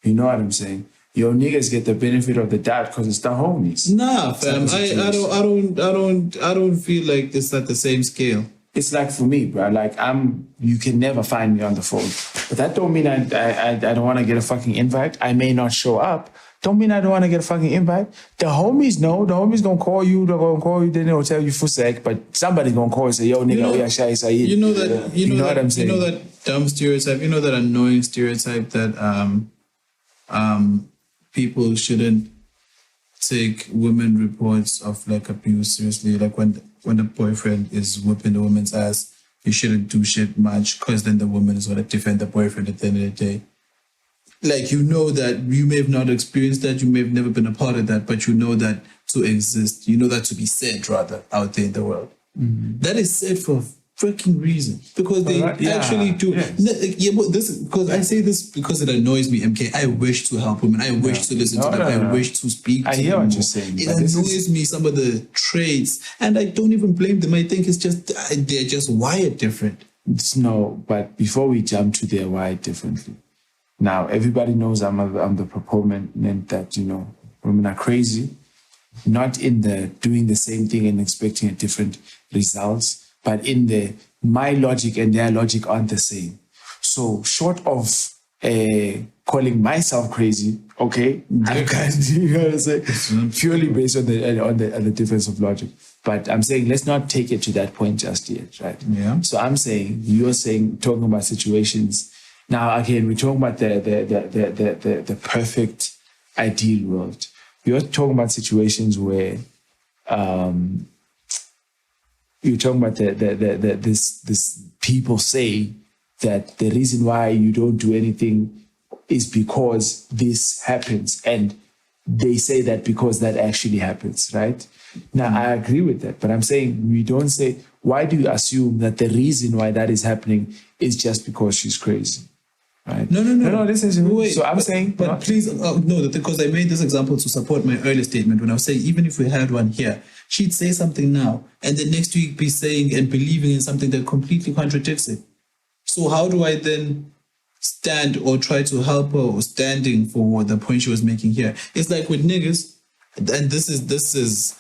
You know what I'm saying? Your niggas get the benefit of the doubt because it's the homies. Nah, fam. I don't feel like it's at the same scale. It's like for me, bro. Like you can never find me on the phone, but that don't mean I don't want to get a fucking invite. I may not show up. Don't mean I don't want to get a fucking invite. The homies know. The homies gonna call you. They're gonna call you. Then they'll tell you for sec. But somebody's gonna call and say, "Yo, nigga, we are shy." You know that. You know what I'm saying? You know that dumb stereotype. You know that annoying stereotype that people shouldn't take women reports of like abuse seriously. Like when a boyfriend is whipping the woman's ass, you shouldn't do shit much because then the woman is gonna defend the boyfriend at the end of the day. Like, you know that you may have not experienced that, you may have never been a part of that, but you know that to exist, you know that to be said rather out there in the world. Mm-hmm. That is said for a freaking reason. Because they actually do. Yes. But because I say this because it annoys me, MK. I wish to help women. I wish to listen to them. I wish to speak to them. I hear what you're saying. It annoys me, some of the traits. And I don't even blame them. I think it's just, they're just wired different. No, but before we jump to they're wired differently. Now, everybody knows I'm the proponent that, you know, women are crazy, not in the doing the same thing and expecting a different results, but in my logic and their logic aren't the same. So short of calling myself crazy, okay, I can't, you know what I'm saying? Purely based on the difference of logic. But I'm saying let's not take it to that point just yet, right? Yeah. So I'm saying, talking about situations. Now, again, we're talking about the perfect ideal world. You're talking about situations where you're talking about this people say that the reason why you don't do anything is because this happens, and they say that because that actually happens, right? Now, I agree with that, but I'm saying we don't say, why do you assume that the reason why that is happening is just because she's crazy? Right. No. Listen. Wait, so I'm saying, but please, no, because I made this example to support my earlier statement when I was saying, even if we had one here, she'd say something now, and the next week be saying and believing in something that completely contradicts it. So how do I then stand or try to help her or standing for the point she was making here? It's like with niggas, and this is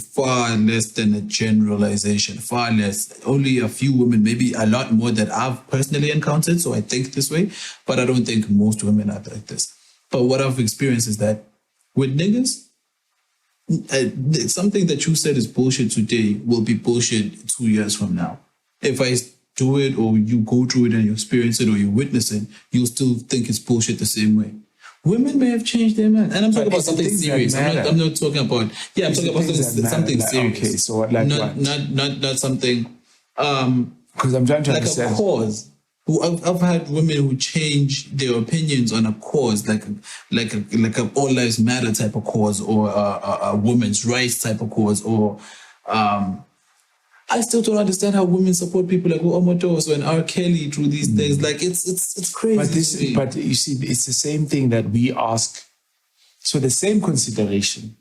far less than a generalization, far less. Only a few women, maybe a lot more that I've personally encountered, so I think this way, but I don't think most women are like this. But what I've experienced is that with niggas, something that you said is bullshit today will be bullshit 2 years from now. If I do it or you go through it and you experience it or you witness it, you'll still think it's bullshit the same way. Women may have changed their mind. And I'm talking about something serious. I'm not talking about... Yeah, I'm talking about something serious. Okay, so what, like what? Not something... Because I'm trying to understand. Like a cause. I've had women who change their opinions on a cause, like a all lives matter type of cause, or a women's rights type of cause, or... I still don't understand how women support people like Omotoso and R. Kelly through these things. Like, it's crazy. But you see, it's the same thing that we ask. So the same consideration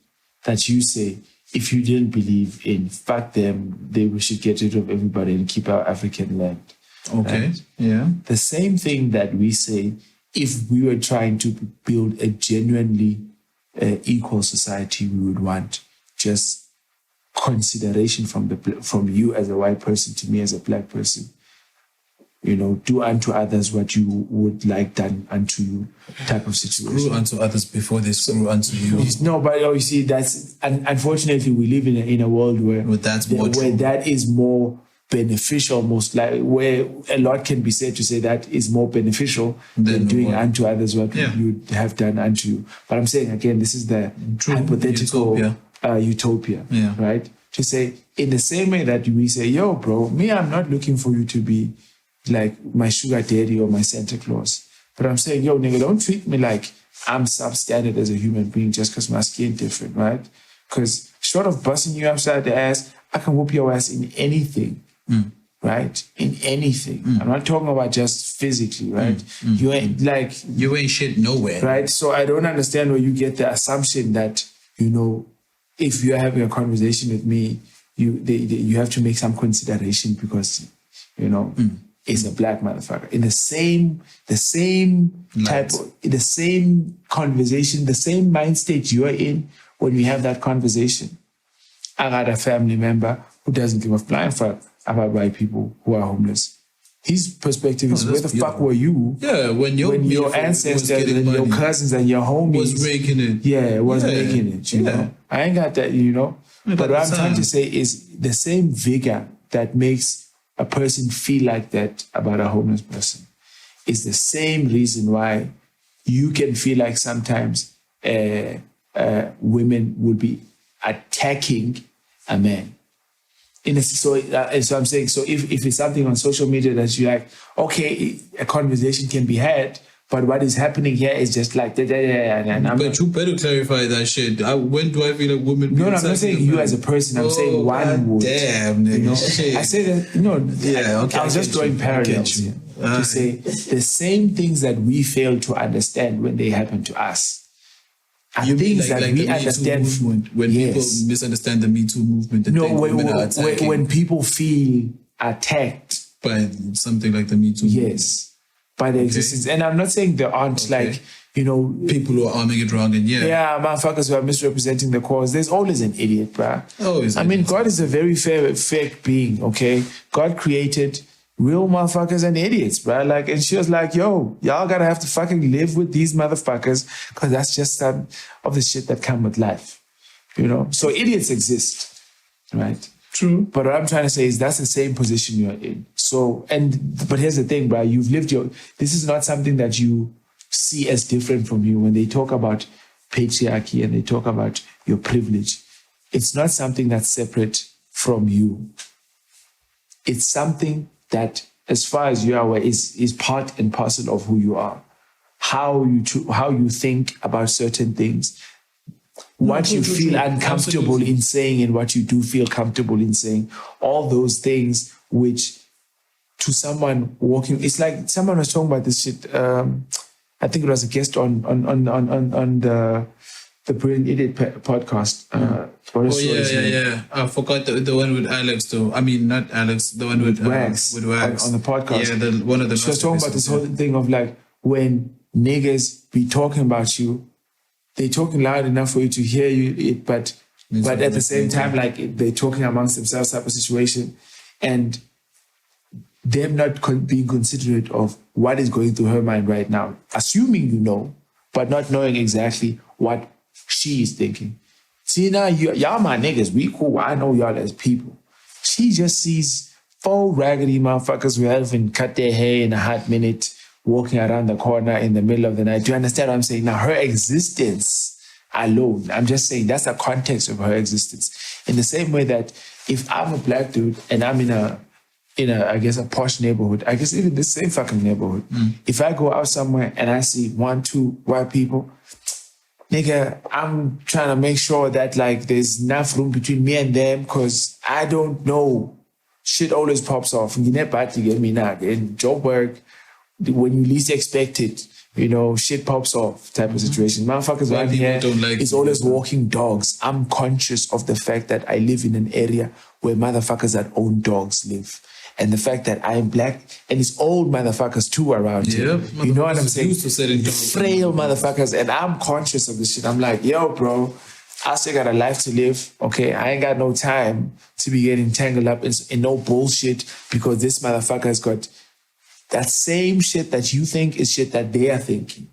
that you say if you didn't believe in fuck them, we should get rid of everybody and keep our African land. Okay. Right? Yeah. The same thing that we say if we were trying to build a genuinely equal society, we would want just consideration from you as a white person to me as a black person. You know, do unto others what you would like done unto you type of situation. Screw unto others before they screw unto you. No, but you see, that's unfortunately we live in a world where that is more beneficial, most like where a lot can be said to say that is more beneficial than doing unto others what you have done unto you. But I'm saying again, this is the hypothetical utopia, right? To say in the same way that we say, yo, bro, me, I'm not looking for you to be like my sugar daddy or my Santa Claus. But I'm saying, yo, nigga, don't treat me like I'm substandard as a human being just because my skin different, right? Because short of busting you upside the ass, I can whoop your ass in anything, right? In anything. I'm not talking about just physically, right? You ain't shit nowhere. Right? So I don't understand where you get the assumption that, you know, if you're having a conversation with me, you have to make some consideration because, you know, is a black motherfucker. In the same conversation, the same mind state you're in when we have that conversation. I got a family member who doesn't give a flying fuck about white people who are homeless. His perspective is, where the fuck were you? Yeah, when your ancestors and your cousins and your homies was making it. Yeah, making it, you know. I ain't got that, you know. But what I'm trying to say is the same vigor that makes a person feel like that about a homeless person is the same reason why you can feel like sometimes women will be attacking a man. So I'm saying, so if it's something on social media that you're like, okay, a conversation can be had, but what is happening here is just like that. But you better clarify that shit. When do I feel like women? No, I'm not saying you as a person. I'm saying one would. Damn, nigga. You know? Shit. I say that. No, yeah, okay. I was just drawing parallels here to say the same things that we fail to understand when they happen to us are things that we understand. When people misunderstand the Me Too movement, when people feel attacked by something like the Me Too movement. Yes. By the existence. And I'm not saying there aren't like, you know, people who are arming it wrong and motherfuckers who are misrepresenting the cause. There's always an idiot, bruh. I mean, God is a very fake being, okay? God created real motherfuckers and idiots, bruh. Like, and she was like, yo, y'all gotta have to fucking live with these motherfuckers because that's just some of the shit that come with life, you know? So idiots exist, right? True. But what I'm trying to say is that's the same position you're in. So, but here's the thing, bro. You've lived this is not something that you see as different from you. When they talk about patriarchy and they talk about your privilege, it's not something that's separate from you. It's something that, as far as you are aware, is part and parcel of who you are. How you think about certain things. What you feel uncomfortable in saying and what you do feel comfortable in saying, all those things which to someone walking, it's like someone was talking about this shit. I think it was a guest on the Brilliant Idiot podcast. I forgot the one with Alex though. I mean, not Alex, the one with Wax. With Wax. On the podcast. Yeah, one of the. She was talking about this whole thing of like, when niggas be talking about you, they're talking loud enough for you to hear it, but at the same time, like they're talking amongst themselves type of situation, and them not being considerate of what is going through her mind right now, assuming you know, but not knowing exactly what she is thinking. See, now y'all my niggas, we cool. I know y'all as people. She just sees 4 raggedy motherfuckers who haven't cut their hair in a hot minute, walking around the corner in the middle of the night. Do you understand what I'm saying? Now, her existence alone, I'm just saying that's the context of her existence. In the same way that if I'm a black dude and I'm in a I guess a posh neighborhood, I guess even the same fucking neighborhood, if I go out somewhere and I see 1, 2 white people, nigga, I'm trying to make sure that like there's enough room between me and them because I don't know. Shit always pops off. In Joburg, when you least expect it, shit pops off type of situation. Motherfuckers White around people here don't like is you. always walking dogs. I'm conscious of the fact that I live in an area where motherfuckers that own dogs live. And the fact that I am black and it's old motherfuckers too around here. Yep, You know what I'm motherfuckers saying? used to setting dogs. Frail motherfuckers. And I'm conscious of this shit. I'm like, yo, bro, I still got a life to live. Okay, I ain't got no time to be getting tangled up in no bullshit because this motherfucker's got that same shit that you think is shit that they are thinking.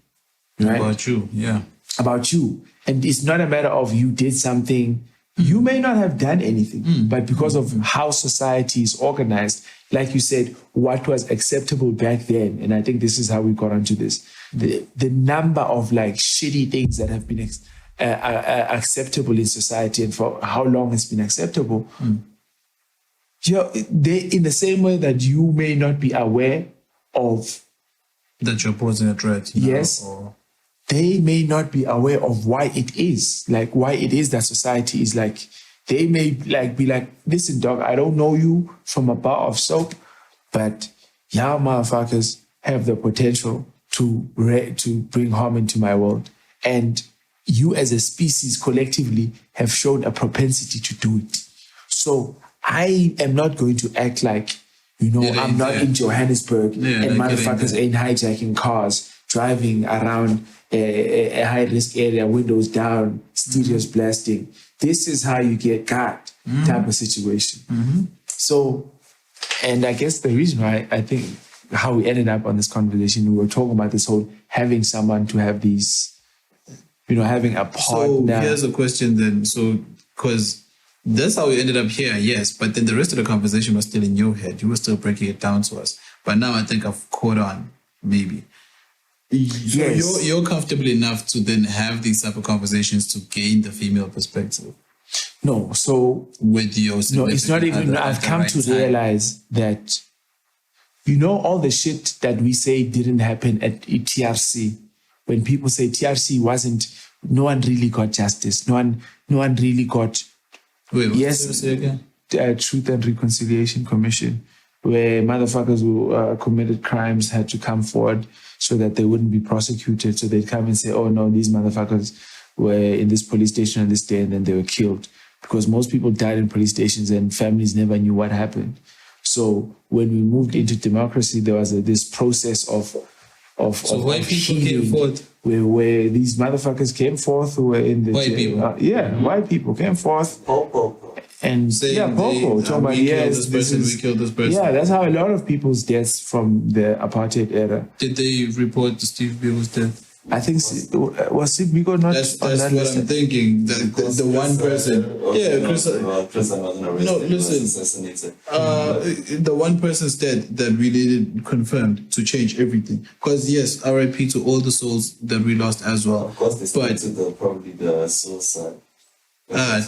Right? About you, yeah. About you. And it's not a matter of you did something. You may not have done anything, but because of how society is organized, like you said, what was acceptable back then, and I think this is how we got onto this, the number of like shitty things that have been acceptable in society and for how long it's been acceptable. They, in the same way that you may not be aware of That you're posing a threat. Yes. They may not be aware of why it is that society is like, they may like be like, listen, dog, I don't know you from a bar of soap, but y'all motherfuckers have the potential to bring harm into my world. And you as a species collectively have shown a propensity to do it. So I am not going to act like, I'm not in Johannesburg and motherfuckers ain't hijacking cars, driving around a high-risk area, windows down, stereos blasting. This is how you get caught type of situation. So, and I guess the reason why I think how we ended up on this conversation, we were talking about this whole having someone to have these, having a partner. So here's a question then. So, because that's how we ended up here, yes. But then the rest of the conversation was still in your head. You were still breaking it down to us. But now I think I've caught on, maybe. Yes. So you're comfortable enough to then have these type of conversations to gain the female perspective No, so with your no, it's not even. I've come to realize that, all the shit that we say didn't happen at TRC. When people say TRC wasn't, no one really got justice. No one really got. Wait, yes, again? Truth and Reconciliation Commission, where motherfuckers who committed crimes had to come forward so that they wouldn't be prosecuted. So they'd come and say, oh no, these motherfuckers were in this police station on this day and then they were killed. Because most people died in police stations and families never knew what happened. So when we moved into democracy, there was this process of white people came forth. Where these motherfuckers came forth who were in the White people. White people came forth. And Saying Popo talking about we killed this person, we killed this person. Yeah, that's how a lot of people's deaths from the apartheid era. Did they report Steve Biko's death? I think was Steve Biko not That's on that what list? I'm thinking. The one person. Yeah, Chris. Chris wasn't arrested. No, he was listen. assassinated. The one person's dead that we needed confirmed to change everything. Because yes, RIP to all the souls that we lost as well. Of course, they But started probably the suicide.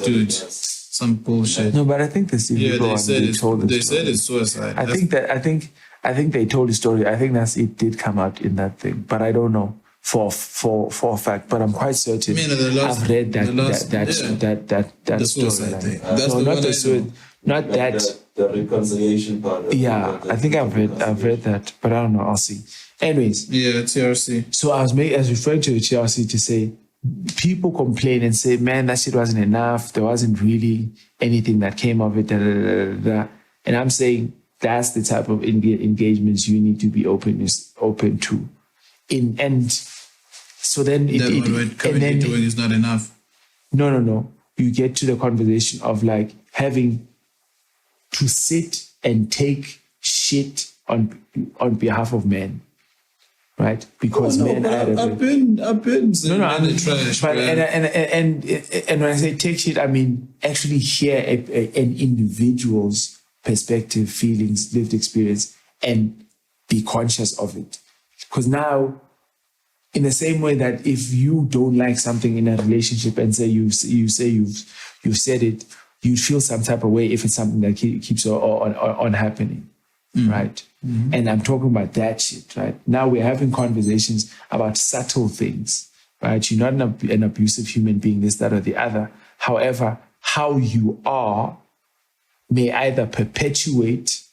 dude, some bullshit. No, but I think the Steve Yeah, Biko they one, said told the they story. said it's suicide. I think they told the story. I think it did come out in that thing, but I don't know for a fact. But I'm quite certain I've read that the story. suicide thing. No, That's the not one the I suicide, know. not that. The reconciliation part. Yeah, I think I've read that, but I don't know. I'll see. Anyways, Yeah, TRC. so I was referring to the TRC to say people complain and say, man, that shit wasn't enough. There wasn't really anything that came of it. And I'm saying that's the type of engagements you need to be open to. And so then That what we're currently doing is not enough. No. You get to the conversation of like having to sit and take shit on behalf of men. Right, because men are I've been saying men are trash. But man. and when I say take shit, I mean actually hear an individual's perspective, feelings, lived experience, and be conscious of it. Because now, in the same way that if you don't like something in a relationship and say you've said it, you'd feel some type of way if it's something that keeps on happening. Right? Mm-hmm. And I'm talking about that shit, right? Now we're having conversations about subtle things, right? You're not an abusive human being, this, that, or the other. However, how you are may either perpetuate,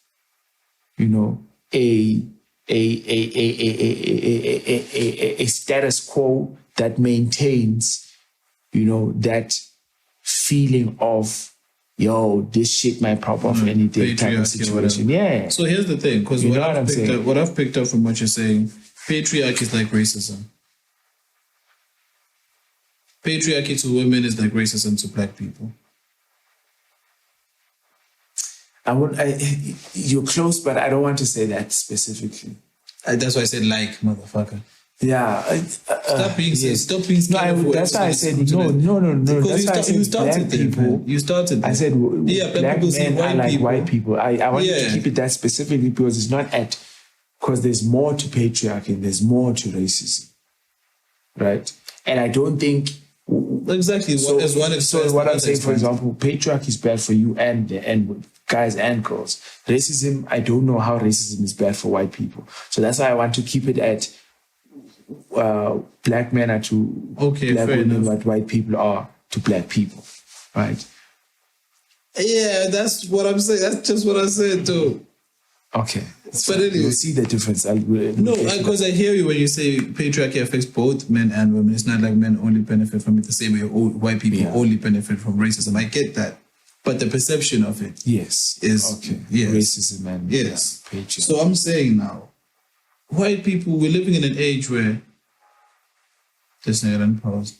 a a status quo that maintains, that feeling of, yo, this shit might pop off any day type of Patriarchy or whatever. situation. Yeah. So here's the thing, because You know what I'm saying? what I've picked up from what you're saying, patriarchy is like racism. Patriarchy to women is like racism to black people. You're close, but I don't want to say that specifically. That's why I said like, motherfucker. Yeah. Stop being yes. stop being scared of that's why I words. said no. Because That's why you I said started black there, people. man. You started there. I said yeah, black people see men white are like people. white people. I wanted Yeah. to keep it that specifically because it's not because there's more to patriarchy and there's more to racism, right? And I don't think Exactly. so. What is one So what I'm saying, for example, patriarchy is bad for you and guys and girls. Racism, I don't know how racism is bad for white people. So that's why I want to keep it at black men are to black fair women, enough. what white people are to black people, right? Yeah, that's what I'm saying. That's just what I said too. Okay. But anyway. You'll see the difference. No, because I hear you when you say patriarchy affects both men and women. It's not like men only benefit from it the same way white people only benefit from racism. I get that. But the perception of it Yes. is yes. Racism and Yes. patriarchy. So I'm saying now, white people, we're living in an age where this nigga done paused.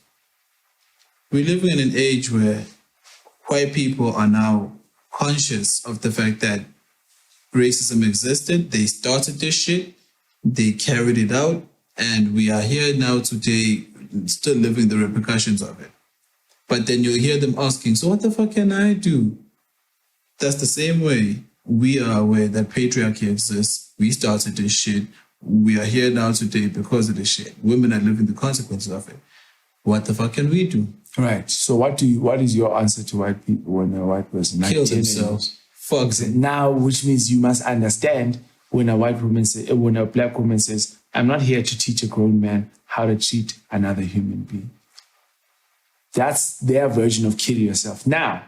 We're living in an age where white people are now conscious of the fact that racism existed. They started this shit. They carried it out. And we are here now today still living the repercussions of it. But then you'll hear them asking, so what the fuck can I do? That's the same way we are aware that patriarchy exists. We started this shit. We are here now today because of this shit. Women are living the consequences of it. What the fuck can we do? Right. So what is your answer to white people when a white person Kill themselves. Fuck them. Now, which means you must understand when a black woman says, I'm not here to teach a grown man how to treat another human being. That's their version of kill yourself. Now,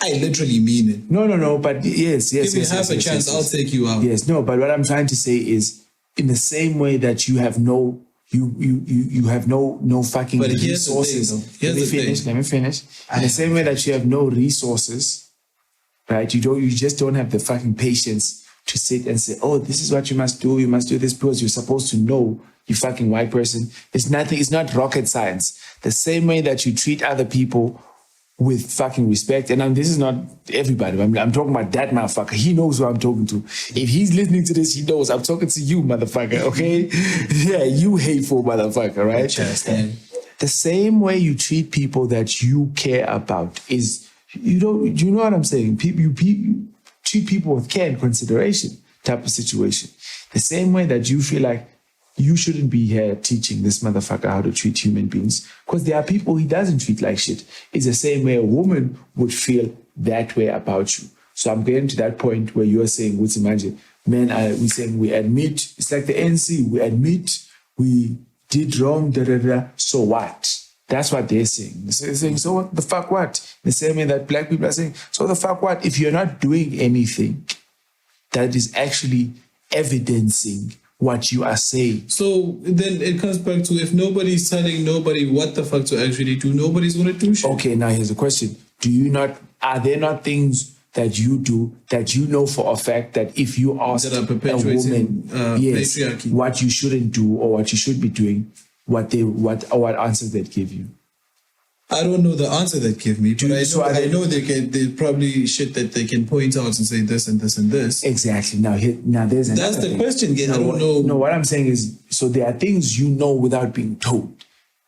I literally mean it. no, but yes. Give me half a chance, I'll take you out. Yes, no, but what I'm trying to say is, in the same way that you have no fucking But here's the resources. thing, though. Let me finish. In the same way that you have no resources, right? You just don't have the fucking patience to sit and say, oh, this is what you must do. You must do this because you're supposed to know, you fucking white person. It's not rocket science. The same way that you treat other people with fucking respect. And this is not everybody. I'm talking about that motherfucker. He knows who I'm talking to. If he's listening to this, he knows I'm talking to you, motherfucker, okay? Yeah, you hateful motherfucker, right? The same way you treat people that you care about is, you know what I'm saying? You treat people with care and consideration type of situation. The same way that you feel like you shouldn't be here teaching this motherfucker how to treat human beings because there are people he doesn't treat like shit. It's the same way a woman would feel that way about you. So I'm getting to that point where you're saying, what's imagine, men, we're saying we admit, it's like the NC, we admit we did wrong, so what? That's what they're saying. They're saying, so what the fuck what? The same way that black people are saying, so the fuck what? If you're not doing anything that is actually evidencing what you are saying. So then it comes back to, if nobody's telling nobody what the fuck to actually do, nobody's going to do shit. Okay, now here's the question. Are there not things that you do that you know for a fact that if you ask That are a perpetuating, woman patriarchy. what you shouldn't do or what you should be doing, what answers they'd give you? I don't know the answer they give me, but I know they- there's probably shit that they can point out and say this and this and this. Exactly. Now there's another That's the thing. question, Gabe. I don't know. No, what I'm saying is, so there are things you know without being told,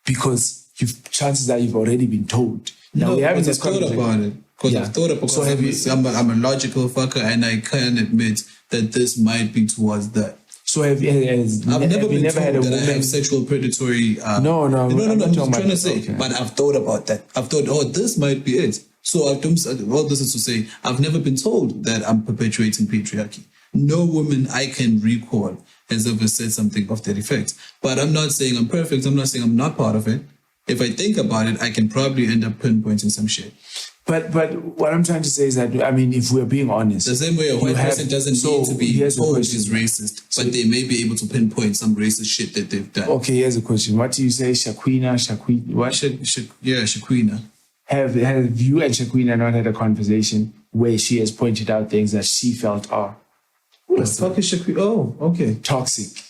because chances are you've already been told. Now we haven't I've thought about it. Because I've thought about it. So have you? I'm a logical fucker, and I can admit that this might be towards that. So have you? I've never been told had a that I woman? have sexual predatory. No. I'm I'm not just talking trying to about- say, okay. but I've thought about that. I've thought, this might be it. So all this is to say, I've never been told that I'm perpetuating patriarchy. No woman I can recall has ever said something of that effect. But I'm not saying I'm perfect. I'm not saying I'm not part of it. If I think about it, I can probably end up pinpointing some shit. But what I'm trying to say is that, I mean, if we're being honest, The same way a white person doesn't need to be here's the told question. he's racist, but they may be able to pinpoint some racist shit that they've done. Okay, here's a question. What do you say, Shaquina? What? Shaquina. Have you and Shaquina not had a conversation where she has pointed out things that she felt are Who the fuck is Shaquina? Oh, okay. toxic?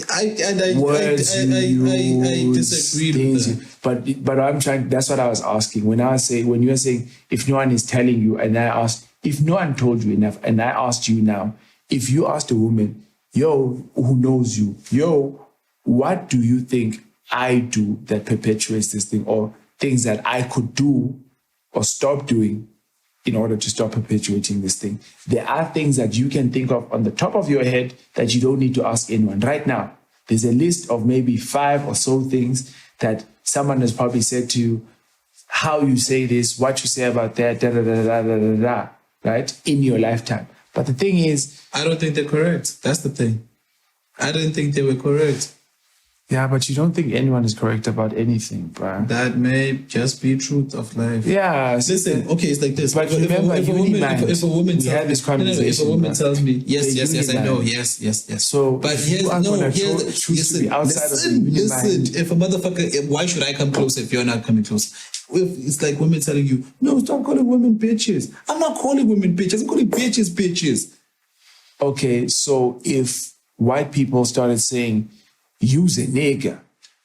I Words you disagree use, with that. but I'm trying. That's what I was asking when you were saying if no one is telling you, and I asked if no one told you enough, and I asked you now, if you asked a woman, yo, who knows you, yo, what do you think I do that perpetuates this thing, or things that I could do or stop doing in order to stop perpetuating this thing? There are things that you can think of on the top of your head that you don't need to ask anyone. Right now, there's a list of maybe 5 or so things that someone has probably said to you, how you say this, what you say about that, da da da da da da da, right? In your lifetime. But the thing is, I don't think they're correct. That's the thing. I didn't think they were correct. yeah, but you don't think anyone is correct about anything, bro. That may just be truth of life. Yeah. Listen, okay, it's like this. But remember, if a woman we had this conversation. if a woman tells me, yes, The yes, I union know, mind. yes. So But if here's you are no, gonna here's choose to be outside of the union mind, listen. If a motherfucker, why should I come closer if you're not coming close? If it's like women telling you, no, stop calling women bitches. I'm not calling women bitches. I'm calling bitches. okay, so if white people started saying, use a nigger,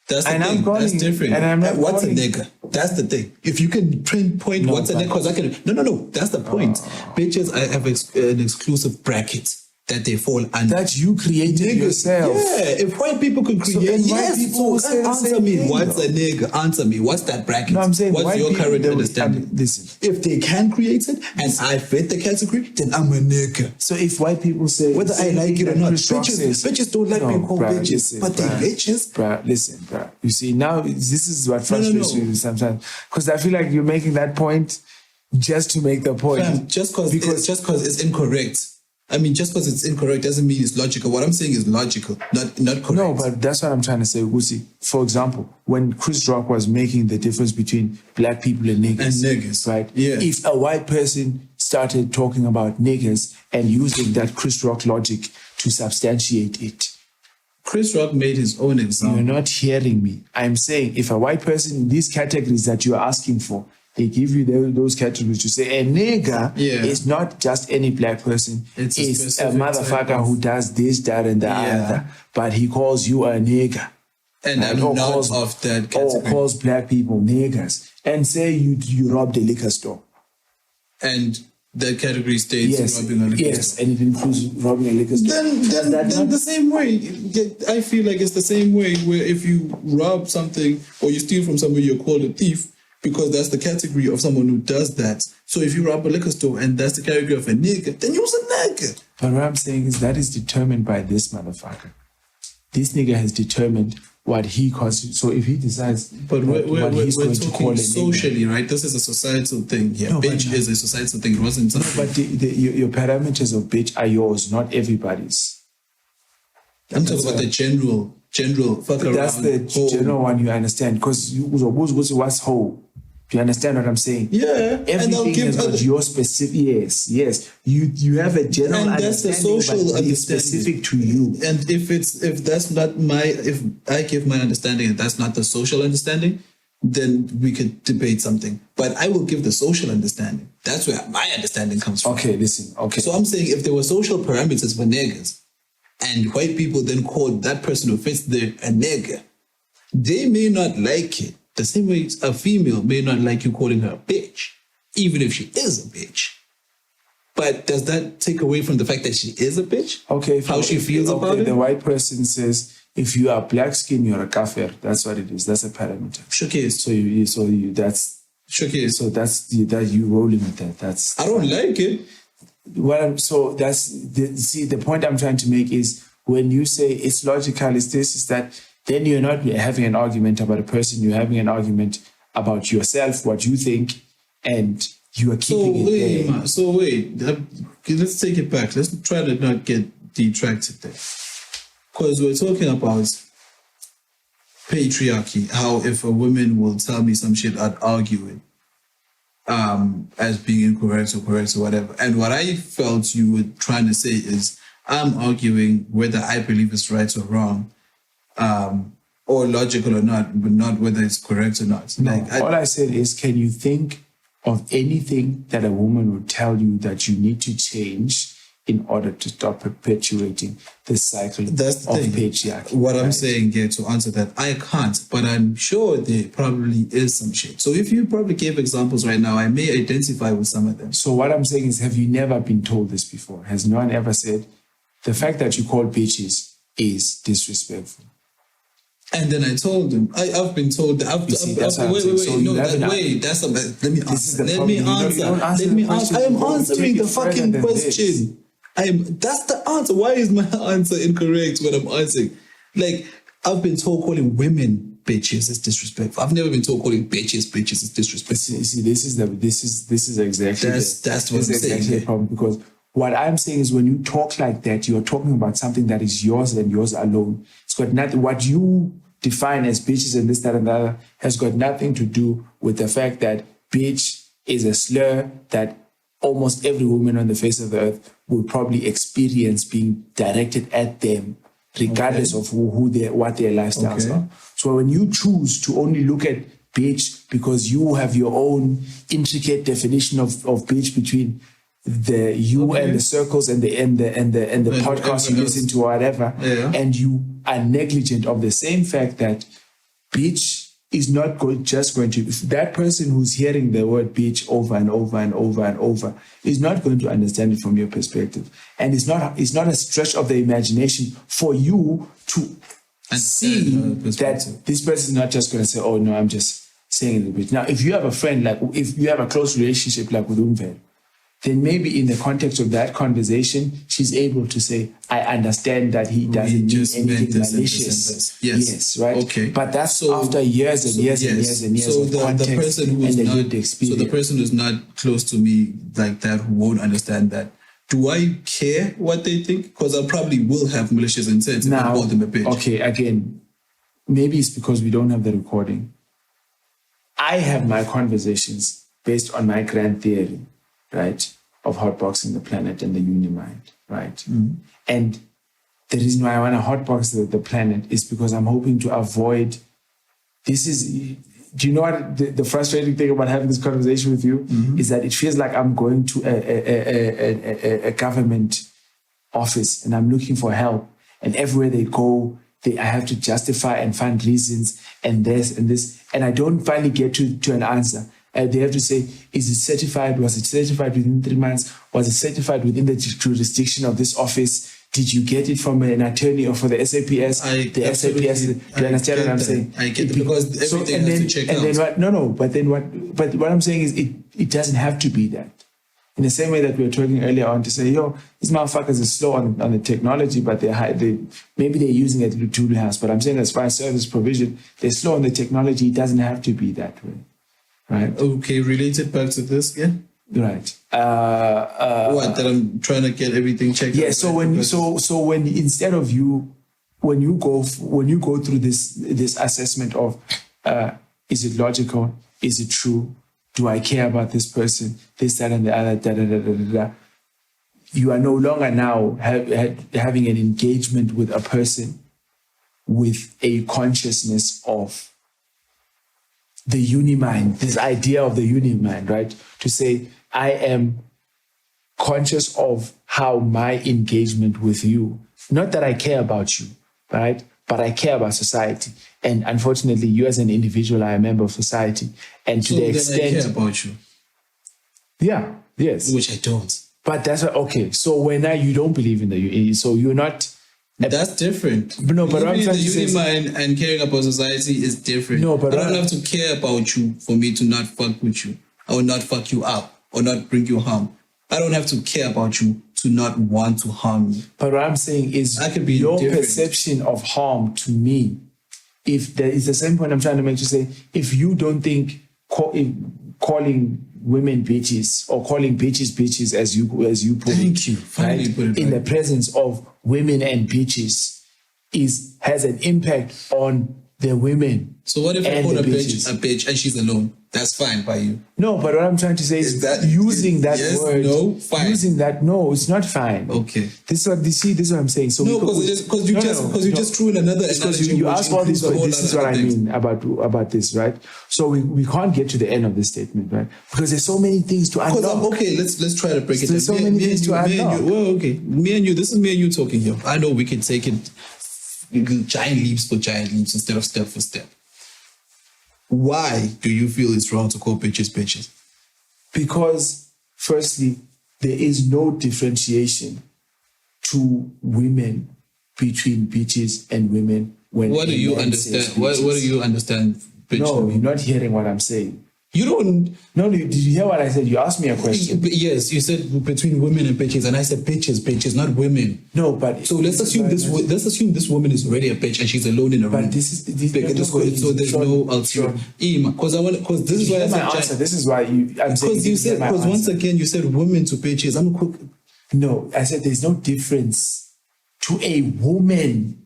That's the And I'm thing. calling- That's different. and I'm not What's calling- a nigga? That's the thing. If you can pinpoint No, what's a but- nigga, because I can. No. That's the point. Bitches have an exclusive bracket that they fall under. that you created Niggas, yourself. yeah. If white people could So, create, and white yes. people will say the answer same me. thing, What's though. a nigga? Answer me. What's that bracket? No, I'm saying What's white your people, current they will- understanding? listen. If they can create it and I fit the category, then I'm a nigga. So if white people say Whether I like it or not, bitches don't like being called bruh, bitches, listen, but they bruh. bitches. Bruh, listen, bruh. You see, now this is what No. frustrates me sometimes. Because I feel like you're making that point just to make the point. Fam, just because it's incorrect. I mean, just because it's incorrect doesn't mean it's logical. What I'm saying is logical, not correct. No, but that's what I'm trying to say, Ugusi. For example, when Chris Rock was making the difference between black people and niggers. And niggers, Right? yeah. If a white person started talking about niggers and using that Chris Rock logic to substantiate it, Chris Rock made his own example. you're not hearing me. I'm saying if a white person in these categories that you're asking for, they give you those categories to say a nigger Yeah. is not just any black person. It's a It's a specific motherfucker type of- who does this, that, and the Yeah. other. But he calls you a nigger. And I'm or not calls- of that Or category. calls black people niggers. And say you robbed a liquor store. And that category states Yes, robbing a liquor yes, store. and it includes robbing a liquor store. Then not- the same way. I feel like it's the same way where if you rob something or you steal from somebody, you're called a thief because that's the category of someone who does that. So if you rob a liquor store and that's the category of a nigger, then you're a nigger. But what I'm saying is that is determined by this motherfucker. This nigga has determined what he calls. So if he decides But what he's we're going to call talking a nigga. socially, right? This is a societal thing here. No, but Bitch no. is a societal thing. It wasn't something. But your parameters of bitch are yours, not everybody's. I'm talking about the general fuck around. That's the whole- general one you understand. Because what's whole? Do you understand what I'm saying? Yeah, and I'll Everything give has got other- your specific. Yes. You have a general And that's the understanding, social but it's understanding. specific to you. And if I give my understanding and that's not the social understanding, then we could debate something. But I will give the social understanding. That's where my understanding comes from. Okay, listen. Okay. So I'm saying if there were social parameters for niggers, and white people then called that person who fits there a nigger, they may not like it. The same way a female may not like you calling her a bitch, even if she is a bitch. But does that take away from the fact that she is a bitch? Okay, How she feels about it? The white person says, if you are black skin, you're a kafir. That's what it is. That's a parameter. Showcase. So that's Showcase. so that's that you rolling with that. That's I don't like it. the point I'm trying to make is when you say it's logical, is that, then you're not having an argument about a person, you're having an argument about yourself, what you think, and you are keeping it there. Let's take it back. Let's try to not get detracted there. Because we're talking about patriarchy, how if a woman will tell me some shit, I'd argue it as being incorrect or correct or whatever. And what I felt you were trying to say is, I'm arguing whether I believe it's right or wrong, or logical or not, but not whether it's correct or not. All I said is, can you think of anything that a woman would tell you that you need to change in order to stop perpetuating this cycle That's the of thing. patriarchy? What I'm right? saying here to answer that, I can't, but I'm sure there probably is some shit. So if you probably gave examples right now, I may identify with some of them. So what I'm saying is, have you never been told this before? Has no one ever said, the fact that you call bitches is disrespectful? And then I told him, I've been told that. You see, that's what I'm saying. So you haven't- That's a, let me This is answer. the Let me problem. You answer. don't answer Let the me question. answer. I am You answering take the it further fucking than this. question. That's the answer. Why is my answer incorrect when I'm answering? Like, I've been told calling women bitches is disrespectful. I've never been told calling bitches is disrespectful. You see, this is exactly That's what I'm saying, exactly the yeah. problem, because what I'm saying is, when you talk like that, you're talking about something that is yours and yours alone. It's got nothing. What you define as bitches and this, that, and the other has got nothing to do with the fact that bitch is a slur that almost every woman on the face of the earth will probably experience being directed at them, regardless of what their lifestyles Okay. are. So when you choose to only look at bitch because you have your own intricate definition of bitch between the you and the circles and the podcast you everyone listen else. to or whatever, Yeah. and you are negligent of the same fact that bitch is not just going to, that person who's hearing the word bitch over and over and over and over is not going to understand it from your perspective. And it's not a stretch of the imagination for you to see her that perspective. this person is not just going to say, oh no, I'm just saying it a bit. Now, if you have a friend, like if you have a close relationship like with Umvel, then maybe in the context of that conversation, she's able to say, I understand that he doesn't mean just meant anything this and this malicious. and this. Yes. right? Okay. But that's So- after years and years and Yes. years and years So of the context person who's and the not, lived so experience. the person who's not close to me like that, who won't understand that, do I care what they think? Because I probably will have malicious intent if I Now, call them a bitch. okay, again, maybe it's because we don't have the recording. I have my conversations based on my grand theory, right, of hotboxing the planet and the Unimind, right? Mm-hmm. And the reason why I want to hotbox the planet is because I'm hoping to avoid. Do you know what the frustrating thing about having this conversation with you is that it feels like I'm going to a government office and I'm looking for help, and everywhere they go, I have to justify and find reasons and this, and I don't finally get to an answer. They have to say, is it certified? Was it certified within 3 months? Was it certified within the jurisdiction of this office? Did you get it from an attorney or for the SAPS? absolutely- Do you understand what I'm get saying? that. I get that, because everything has to check and out. then what? No. But what I'm saying is, it doesn't have to be that. In the same way that we were talking earlier on to say, these motherfuckers are slow on the technology, but maybe they're using it to do house. But I'm saying, as far as service provision, they're slow on the technology. It doesn't have to be that way, right? Okay, related back to this, yeah? Right. What, that I'm trying to get everything checked out? Yeah. So when instead of when you go through this assessment of is it logical, is it true, do I care about this person, this, that, and the other, da da da da da da, you are no longer now having an engagement with a person with a consciousness of the unimind, this idea of the unimind, right? To say, I am conscious of how my engagement with you, not that I care about you, right? But I care about society. And unfortunately, you as an individual are a member of society. And to So the then extent... I care about you, Yeah, yes. which I don't. But that's what, okay. So when you don't believe in so you're not... That's different. No, but what I'm Believing in trying the to say is- Unimind and caring about society is different. No, but I don't what- have to care about you for me to not fuck with you. I will not fuck you up or not bring you harm. I don't have to care about you to not want to harm you. But what I'm saying is, I could be your different. perception of harm to me, if there is the same point I'm trying to make, to say, if you don't think calling women bitches or calling bitches as you put Thank it, you. Finally right, put it in right. the presence of women and bitches has an impact on the women. So what if I and call the a bitches. bitch and she's alone? That's fine by you. No, but what I'm trying to say is that- using that yes, word. no, fine. Using that, no, it's not fine. Okay. This is what this is what I'm saying. So No, we- because you just threw in another because analogy you which asked all this. includes a whole This is lot what of I things. mean about this, right? So we can't get to the end of this statement, right? Because there's so many things to Because unlock. okay, let's try to break it down. There's so many things to unlock. Well, okay, me and you. This is me and you talking here. I know we can take it giant leaps for giant leaps instead of step for step. Why do you feel it's wrong to call bitches bitches? Because firstly, there is no differentiation to women between bitches and women. When What do a you man understand? says What do bitches. you understand? Bitch No, to you're mean? not hearing what I'm saying. You don't. No, did you hear what I said? You asked me a question. Yes, you said between women and bitches, and I said bitches, not women. No, but So let's assume this woman is already a bitch and she's alone in a room. But this is so there's no ulterior. Because this is why I my said answer. This is why I'm saying. because you said my once answer. again you said women to bitches. I'm quick. No, I said there's no difference to a woman.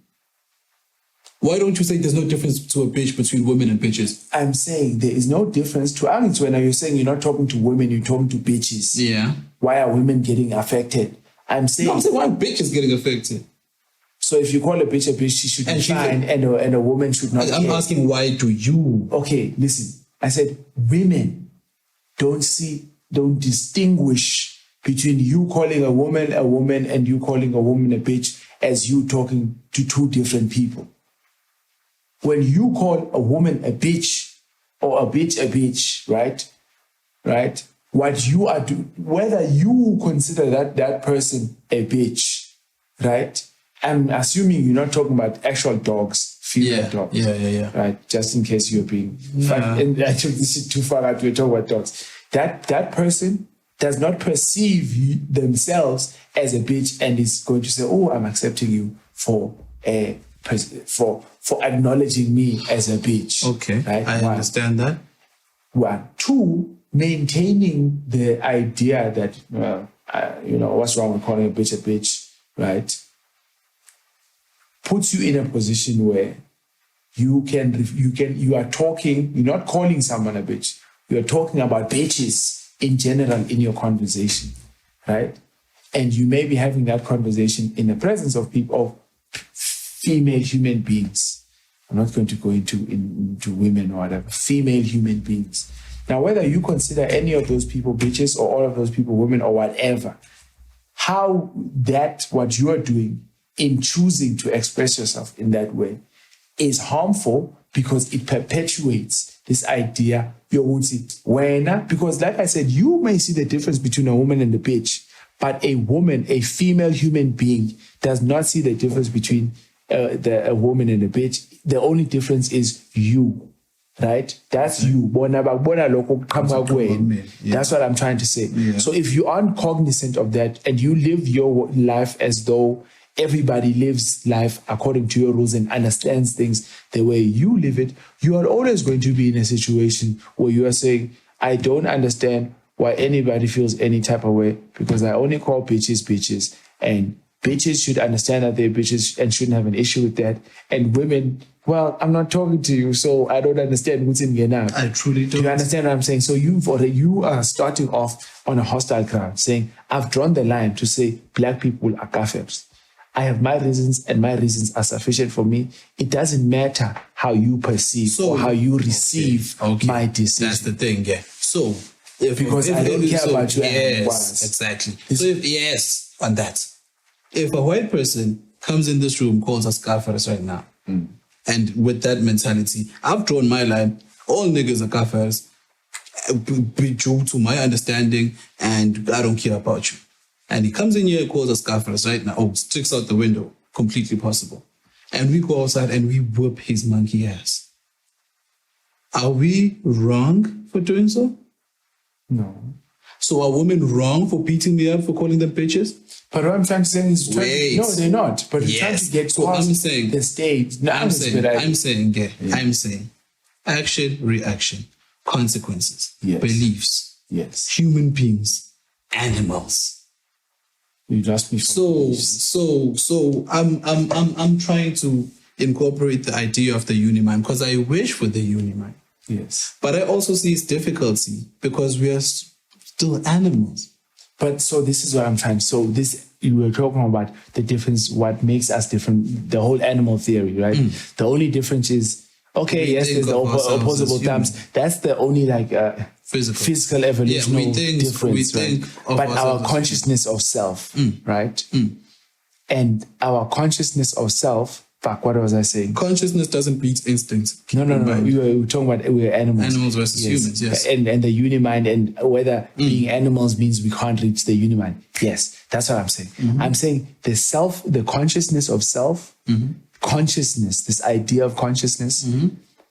Why don't you say there's no difference to a bitch between women and bitches? I'm saying there is no difference to Alex when you're saying you're not talking to women, you're talking to bitches. Yeah. Why are women getting affected? I'm saying, No, I'm saying why bitch is getting affected. so if you call a bitch, she should And be she fine, and a woman should not. I'm care. asking why do you? Okay, listen. I said women don't distinguish between you calling a woman, and you calling a woman a bitch as you talking to two different people. When you call a woman a bitch or a bitch, right? What you are doing, whether you consider that person a bitch, right? I'm assuming you're not talking about actual dogs, female dogs. Yeah. Right? Just in case you're being and I took this shit too far out, we're talking about dogs. That person does not perceive themselves as a bitch and is going to say, "Oh, I'm accepting you for acknowledging me as a bitch." Okay, right? I One. understand that. One. Two, maintaining the idea that, what's wrong with calling a bitch, right? Puts you in a position where you are talking, you're not calling someone a bitch. You're talking about bitches in general in your conversation, right? And you may be having that conversation in the presence of female human beings. I'm not going to go into women or whatever, female human beings. Now, whether you consider any of those people bitches or all of those people women or whatever, what you are doing in choosing to express yourself in that way is harmful because it perpetuates this idea, because like I said, you may see the difference between a woman and a bitch, but a woman, a female human being, does not see the difference between a woman and a bitch. The only difference is you, right? That's you. That's what I'm trying to say. Yeah. So if you aren't cognizant of that and you live your life as though everybody lives life according to your rules and understands things the way you live it, you are always going to be in a situation where you are saying, I don't understand why anybody feels any type of way because I only call bitches, and bitches should understand that they're bitches and shouldn't have an issue with that. And women, well, I'm not talking to you, so I don't understand what's in here now. I truly Do don't. you understand what I'm saying? So you are starting off on a hostile ground, saying, I've drawn the line to say black people are kafirs. I have my reasons, and my reasons are sufficient for me. It doesn't matter how you perceive or how you receive my decision. That's the thing, yeah. So, Because I don't care about you. Yes, exactly. So, yes, on that. If a white person comes in this room, calls us kafirs right now, and with that mentality, I've drawn my line. All niggas are kafirs, due to my understanding, and I don't care about you. And he comes in here and calls us kafirs right now. Oh, sticks out the window. Completely possible. And we go outside and we whip his monkey ass. Are we wrong for doing so? No. So are women wrong for beating me up for calling them bitches? But what I'm trying to say is, Wait. no, they're not. But you're trying Yes. to get So past I'm saying- the stage. No, I'm saying action, reaction, consequences, Yes. beliefs, Yes. human beings, animals. You lost me. So I'm trying to incorporate the idea of the Unimind because I wish for the Unimind. Yes. But I also see its difficulty because we are still animals. But so this is what I'm trying. So this, you were talking about the difference, what makes us different, the whole animal theory, right? The only difference is, okay, We yes, think there's the of ourselves opposable as thumbs. humans. That's the only like physical evolutionary Yeah, we think difference, right? of But our ourselves as consciousness of self, right? And our consciousness of self, fuck, what was I saying? Consciousness doesn't beat instinct. No. We were talking about we were animals. Animals versus humans, yes. And the Unimind, and whether being animals means we can't reach the Unimind. Yes, that's what I'm saying. I'm saying the consciousness of self, consciousness, this idea of consciousness,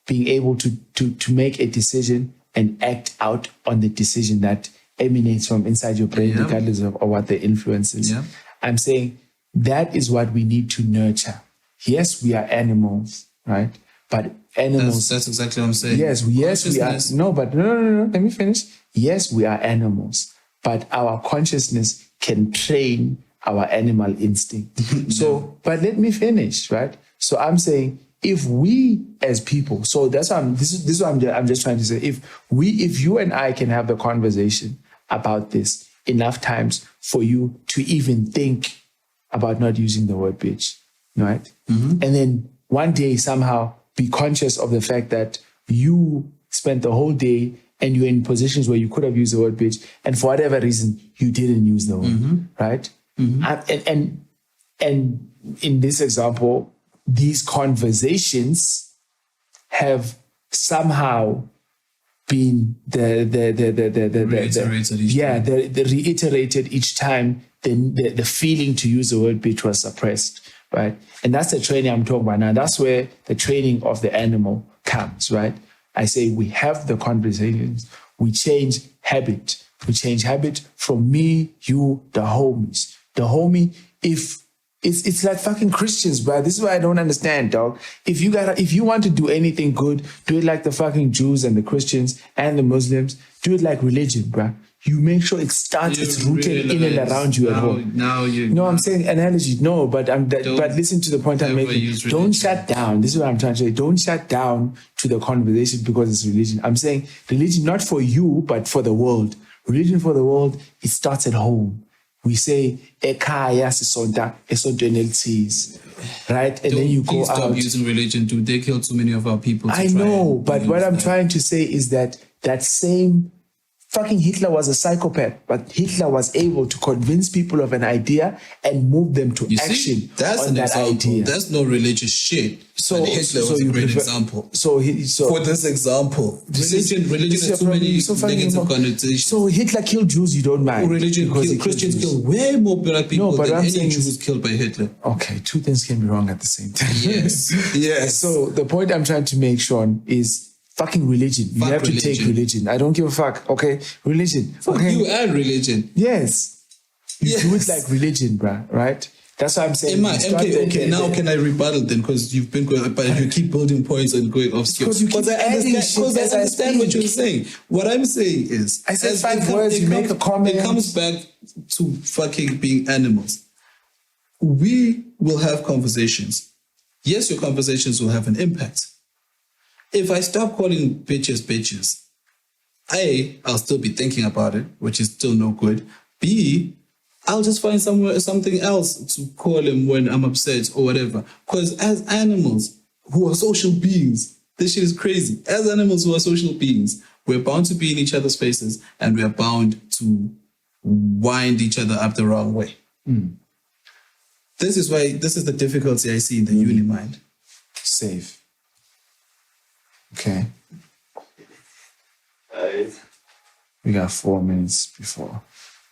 being able to make a decision and act out on the decision that emanates from inside your brain, regardless of what the influence is. Yeah. I'm saying that is what we need to nurture. Yes, we are animals, right? But animals. That's exactly what I'm saying. Yes, we are. Consciousness- No, but no. Let me finish. Yes, we are animals, but our consciousness can train our animal instinct. So, but let me finish, right? So I'm saying, if we as people, so that's what this is what I'm just trying to say. If you and I can have the conversation about this enough times for you to even think about not using the word bitch, right? And then one day somehow be conscious of the fact that you spent the whole day and you're in positions where you could have used the word bitch, and for whatever reason you didn't use the word, right? And in this example, these conversations have somehow been reiterated each time the feeling to use the word bitch was suppressed, right? And that's the training I'm talking about now. That's where the training of the animal comes, right? I say we have the conversations, we change habit. We change habit from me, you, the homies. The homie, if it's like fucking Christians, bro. This is what I don't understand, dog. If you want to do anything good, do it like the fucking Jews and the Christians and the Muslims. Do it like religion, bro. You make sure it's rooted in and around you at home. No, I'm saying analogy. No, but listen to the point I'm making. Don't shut down. This is what I'm trying to say. Don't shut down to the conversation because it's religion. I'm saying religion not for you, but for the world. Religion for the world, it starts at home. We say, ekhaya sisonta esontweni elithize, right? And then you go stop out. using religion, dude. They killed too many of our people. I know, but what I'm trying to say is that same fucking Hitler was a psychopath, but Hitler was able to convince people of an idea and move them to action on that idea. That's no religious shit. So Hitler was a great example. For this example, religion has too many negative connotations. So Hitler killed Jews, you don't mind? Christians killed way more black people than any Jew was killed by Hitler. Okay, two things can be wrong at the same time. Yes. So the point I'm trying to make, Sean, is fucking religion. You have to take religion. I don't give a fuck. Okay, religion. Fuck you and religion. Yes. You do it like religion, bruh. Right? That's what I'm saying. Okay. Now can I rebuttal then? Because you've been going, but you keep building points and going off script. Because I understand what you're saying. What I'm saying is, I said 5 words. You make a comment. It comes back to fucking being animals. We will have conversations. Yes, your conversations will have an impact. If I stop calling bitches, I'll still be thinking about it, which is still no good. B, I'll just find something else to call him when I'm upset or whatever. Because as animals who are social beings, this shit is crazy. As animals who are social beings, we're bound to be in each other's faces and we're bound to wind each other up the wrong way. This is the difficulty I see in the Unimind. Safe. Okay. We got 4 minutes before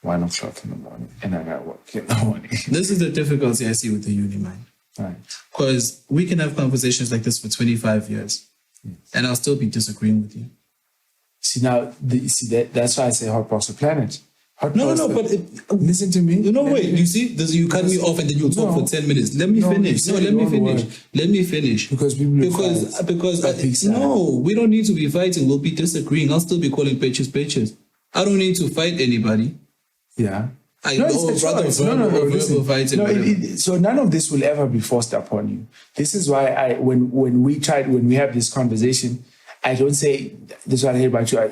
1 o'clock in the morning, and I got work in the morning. This is the difficulty I see with the Unimind. Right. Because we can have conversations like this for 25 years, and I'll still be disagreeing with you. See, now, that's why I say hot box the planet. No, but listen to me. No, wait. You see, you cut me off and then you talk for 10 minutes. Let me finish. Let me finish. Because we we don't need to be fighting. We'll be disagreeing. I'll still be calling bitches. I don't need to fight anybody. Yeah. No, it's a choice. No, listen. fighting. No, so none of this will ever be forced upon you. This is why when we have this conversation, I don't say this is what I hate about you. I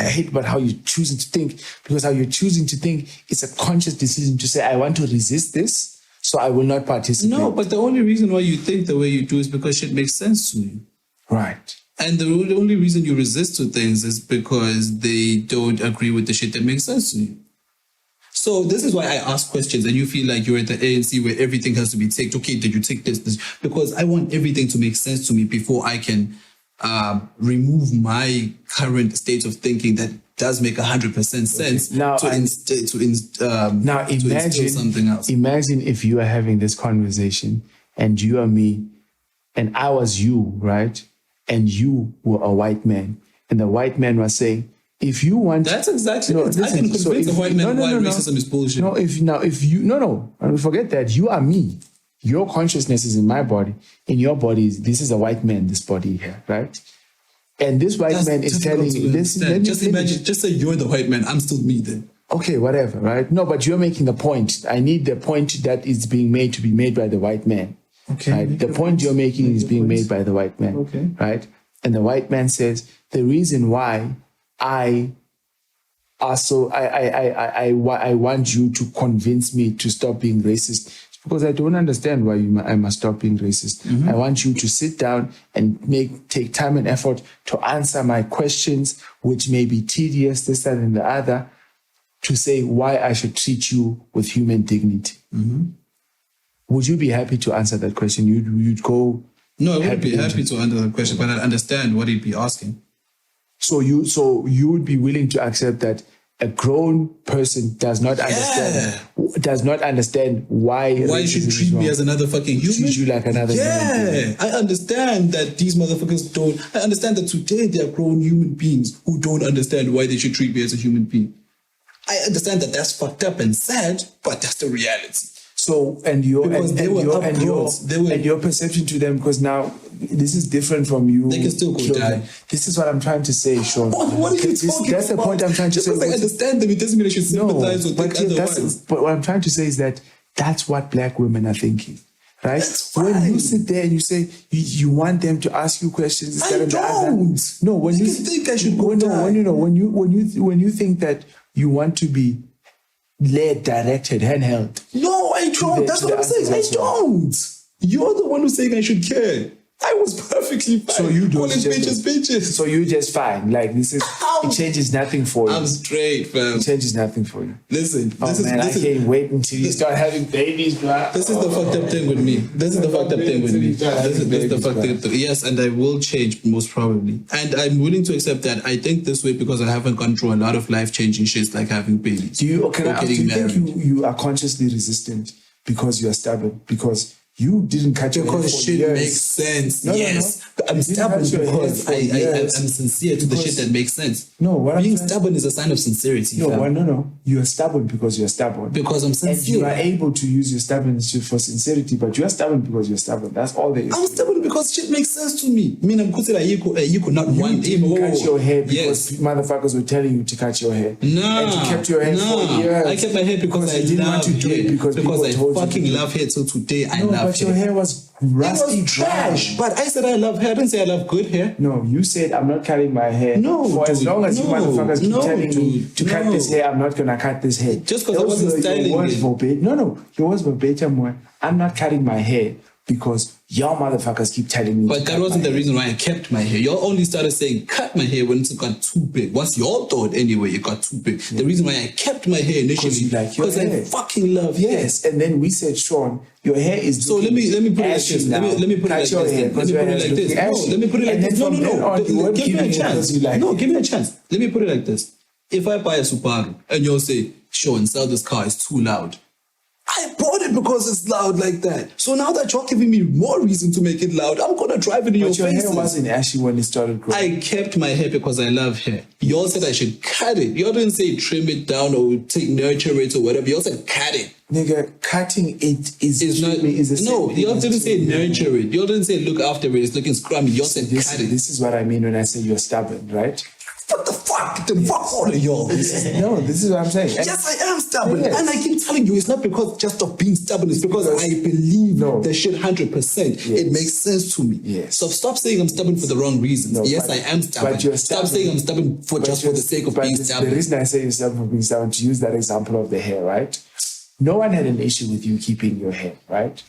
hate about how you're choosing to think, because how you're choosing to think is a conscious decision to say, I want to resist this, so I will not participate. No, but the only reason why you think the way you do is because shit makes sense to you. Right. And the only reason you resist to things is because they don't agree with the shit that makes sense to you. So this is why I ask questions, and you feel like you're at the ANC where everything has to be ticked. Okay, did you tick this? Because I want everything to make sense to me before I can remove my current state of thinking that does make 100% sense. Okay. Now imagine something else. Imagine if you are having this conversation and you are me and I was you, right? And you were a white man, and the white man was saying, if you want... That's exactly it. I can convince a white man why racism is bullshit. Forget that. You are me. Your consciousness is in my body. In your body, this is a white man, this body here, right? And this white man is telling you... Just say you're the white man. I'm still me then. Okay, whatever, right? No, but you're making the point. I need the point that is being made to be made by the white man. Okay. Right? The point you're making is being made by the white man. Okay. Right? And the white man says, the reason why I want you to convince me to stop being racist is because I don't understand why I must stop being racist. Mm-hmm. I want you to sit down and take time and effort to answer my questions, which may be tedious, this, that, and the other, to say why I should treat you with human dignity. Mm-hmm. Would you be happy to answer that question? You'd go... No, I wouldn't be happy to answer that question, but I understand what he'd be asking. So you would be willing to accept that a grown person does not understand why you should treat me as another fucking human? Treat you like another human being. I understand that these motherfuckers don't. I understand that today they are grown human beings who don't understand why they should treat me as a human being. I understand that that's fucked up and sad, but that's the reality. So your perception to them, because now this is different from you. They can still go die. This is what I'm trying to say, Sean. What are you talking about? That's the point I'm trying to say. Just because I understand them, it doesn't mean I should sympathize with them otherwise. But what I'm trying to say is that that's what black women are thinking. Right? When you sit there and you say you want them to ask you questions, I don't. No, when you think I should go die. When you think that you want to be led, directed, handheld. No, I don't. That's what I'm saying. I don't. You're the one who's saying I should care. I was perfectly fine. So you don't. Bitches. So you're just fine. Like this is. It changes nothing for you. I'm straight, fam. It changes nothing for you. Listen. I can't wait until you start having babies, bro. This is the fucked up thing with me. This is the fucked up thing with me. This is the fucked up thing. Yes, and I will change most probably. And I'm willing to accept that. I think this way because I haven't gone through a lot of life-changing shit like having babies. Do you think you are consciously resistant because you are stubborn? Because you didn't cut your hair for shit years. Makes sense. No. I'm stubborn because I'm sincere to the shit that makes sense. Being stubborn is a sign of sincerity. No. You are stubborn because you're stubborn. Because I'm sincere. And you are able to use your stubbornness for sincerity, but you are stubborn because you're stubborn. That's all there is. I'm stubborn because shit makes sense to me. I mean, I'm considering you could not want to cut your hair because motherfuckers were telling you to cut your hair. No. And you kept your hair for years. I kept my hair because I didn't want to do it because I fucking love hair till today. I love but your hair was rusty, it was trash. But I said I love hair. I didn't say I love good hair. No, you said I'm not cutting my hair. No, as long as you motherfuckers keep telling me to cut this hair, I'm not gonna cut this hair. Just because I wasn't styling it. No, yours verbatim one. I'm not cutting my hair because y'all motherfuckers keep telling me. But that wasn't the reason why I kept my hair. Y'all only started saying cut my hair when it got too big. Once y'all thought anyway, it got too big. The reason why I kept my hair initially because I fucking love hair. Yes, and then we said, Sean, your hair is. So let me put it like this. Let me put it like this. Let me put it like this. No. Give me a chance. No, give me a chance. Let me put it like this. If I buy a Subaru and you'll say, Sean, sell this car, it's too loud. I bought it because it's loud like that. So now that you're giving me more reason to make it loud, I'm gonna drive it in your face. But your hair wasn't ashy when it started growing. I kept my hair because I love hair. Y'all said I should cut it. Y'all didn't say trim it down or nurture it or whatever. Y'all said cut it. Nigga, cutting it is not. No, y'all didn't say nurture it. Y'all didn't say look after it. It's looking scrummy. Y'all said cut it. This is what I mean when I say you're stubborn, right? What the fuck? Then fuck all of y'all. No, this is what I'm saying. Yes, I am stubborn. Yes. And I keep telling you, it's not because just of being stubborn, it's because I believe No. the shit 100%. It makes sense to me. Yes. So stop saying I'm stubborn for the wrong reasons. No, yes, but- I am stubborn. but you're Stop stubborn. saying I'm stubborn for just for the sake of being The stubborn. reason I say you're stubborn for being stubborn, to use that example of the hair, right? No one had an issue with you keeping your hair, right?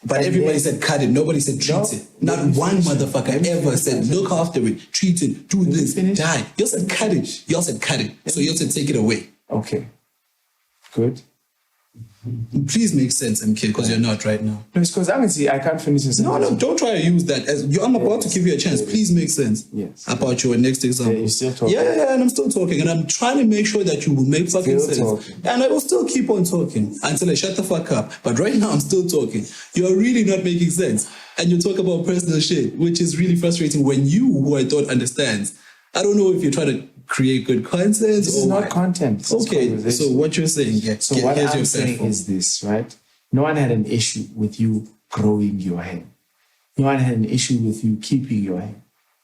But And everybody then- said cut it. Nobody said treat No, it. let Not me one finish. motherfucker Let me ever finish. said look after it, treat it, do this, finish. die. Y'all said cut it. Y'all said cut it. So y'all said take it away. Okay. Good. Please make sense, MK, because you're not right now. No, it's because I can't finish this. No, don't try to use that. I'm about to give you a chance. Please make sense. Yes. About your next example. Yeah, you're still talking. Yeah, and I'm still talking. And I'm trying to make sure that you will make fucking Still sense. talking. And I will still keep on talking until I shut the fuck up. But right now, I'm still talking. You're really not making sense. And you talk about personal shit, which is really frustrating when you, who I thought understands. I don't know if you're trying to create good content This or is not what. content. This is Okay, conversation. so what you're saying, So what here's I'm your saying platform. is this, right? No one had an issue with you growing your hair. No one had an issue with you keeping your hair.